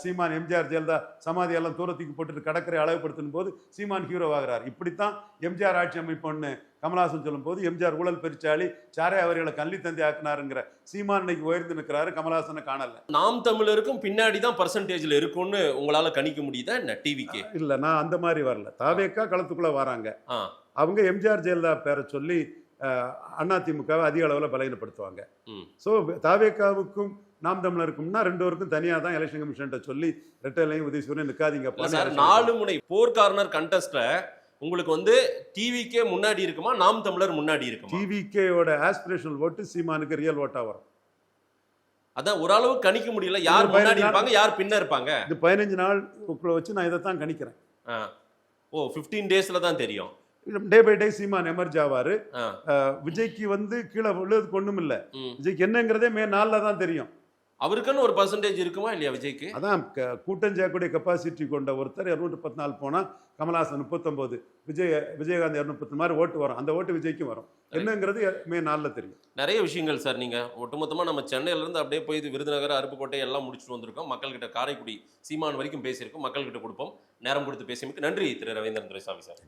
சீமான் எம்ஜிஆர் ஜெயலலிதா சமாதியெல்லாம் தூரத்துக்கு போட்டுட்டு கடற்கரை அளவுபடுத்தும் போது சீமான் ஹீரோ ஆகிறார். இப்படித்தான் எம்ஜிஆர் ஆட்சி அமைப்புன்னு கமலஹாசன் சொல்லும் போது எம்ஜிஆர் ஊழல் பெருச்சாளி சாரே அவர்களை கல்வி தந்தை ஆக்கினாருங்கிற சீமான் இன்னைக்கு உயர்ந்து நிற்கிறாரு, கமலஹாசனை காணல. நாம் தமிழருக்கும் பின்னாடி தான் பர்சன்டேஜ்ல இருக்கும்னு உங்களால கணிக்க முடியுதா என்ன டிவிக்கு? இல்ல, நான் அந்த மாதிரி வரல. தாவேக்கா களத்துக்குள்ள வராங்க, அவங்க எம்ஜிஆர் ஜெயலலிதா பேரை சொல்லி அதிமுகவை அதிக அளவில் பலகீனப்படுத்துவாங்க. ஸோ தாவேக்காவுக்கும் நாம் தமிழருக்கும்னா ரெண்டு பேருக்கும் தனியாக தான் எலெக்ஷன் கமிஷன் சொல்லி ரெட்டையிலையும் உதயசூரன் நிற்காதீங்க. 4 முனை 4 கார்னர் கண்டெஸ்ட்ல உங்களுக்கு வந்து டிவிக்கே முன்னாடி இருக்குமா, நாம் தமிழர் முன்னாடி இருக்குமா? டிவிக்கேயோட ஆஸ்பிரேஷனல் ஓட்டு சீமானுக்கு ரியல் ஓட்டா வரும். அதான் ஓரளவு கணிக்க முடியல, யார் முன்னாடி இருப்பாங்க யார் பின்ன இருப்பாங்க. இது 15 நாள் வச்சு நான் இதை தான் கணிக்கிறேன். 15 டேஸ்ல தான் தெரியும். Day by day Seeman emerge ஆவாரு. விஜய்க்கு வந்து கீழே உள்ளதுக்கு ஒண்ணும் இல்ல, விஜய்க்கு என்னங்கிறதே மே 4 தான் தெரியும். அவருக்குன்னு ஒரு பர்சன்டேஜ் இருக்குமா இல்லையா விஜய்க்கு? அதான் கூட்டம் செய்யக்கூடிய கெப்பாசிட்டி கொண்ட ஒருத்தர் 214 போனா கமலஹாசன் 39, விஜயகாந்த் 210 மாதிரி ஓட்டு வரும். அந்த ஓட்டு விஜய்க்கு வரும். என்னங்கிறது மே 4 தெரியும். நிறைய விஷயங்கள் சார். நீங்க ஒட்டுமொத்தமா நம்ம சென்னையில இருந்து அப்படியே போய் விருதுநகர், அருப்புக்கோட்டை எல்லாம் முடிச்சுட்டு வந்திருக்கோம். மக்கள்கிட்ட காரைக்குடி சீமான் வரைக்கும் பேசியிருக்கோம். மக்கள்கிட்ட கொடுப்போம். நேரம் கொடுத்து பேசியமைக்கு நன்றி திரு ரவீந்திரன் துரைசாமி சார்.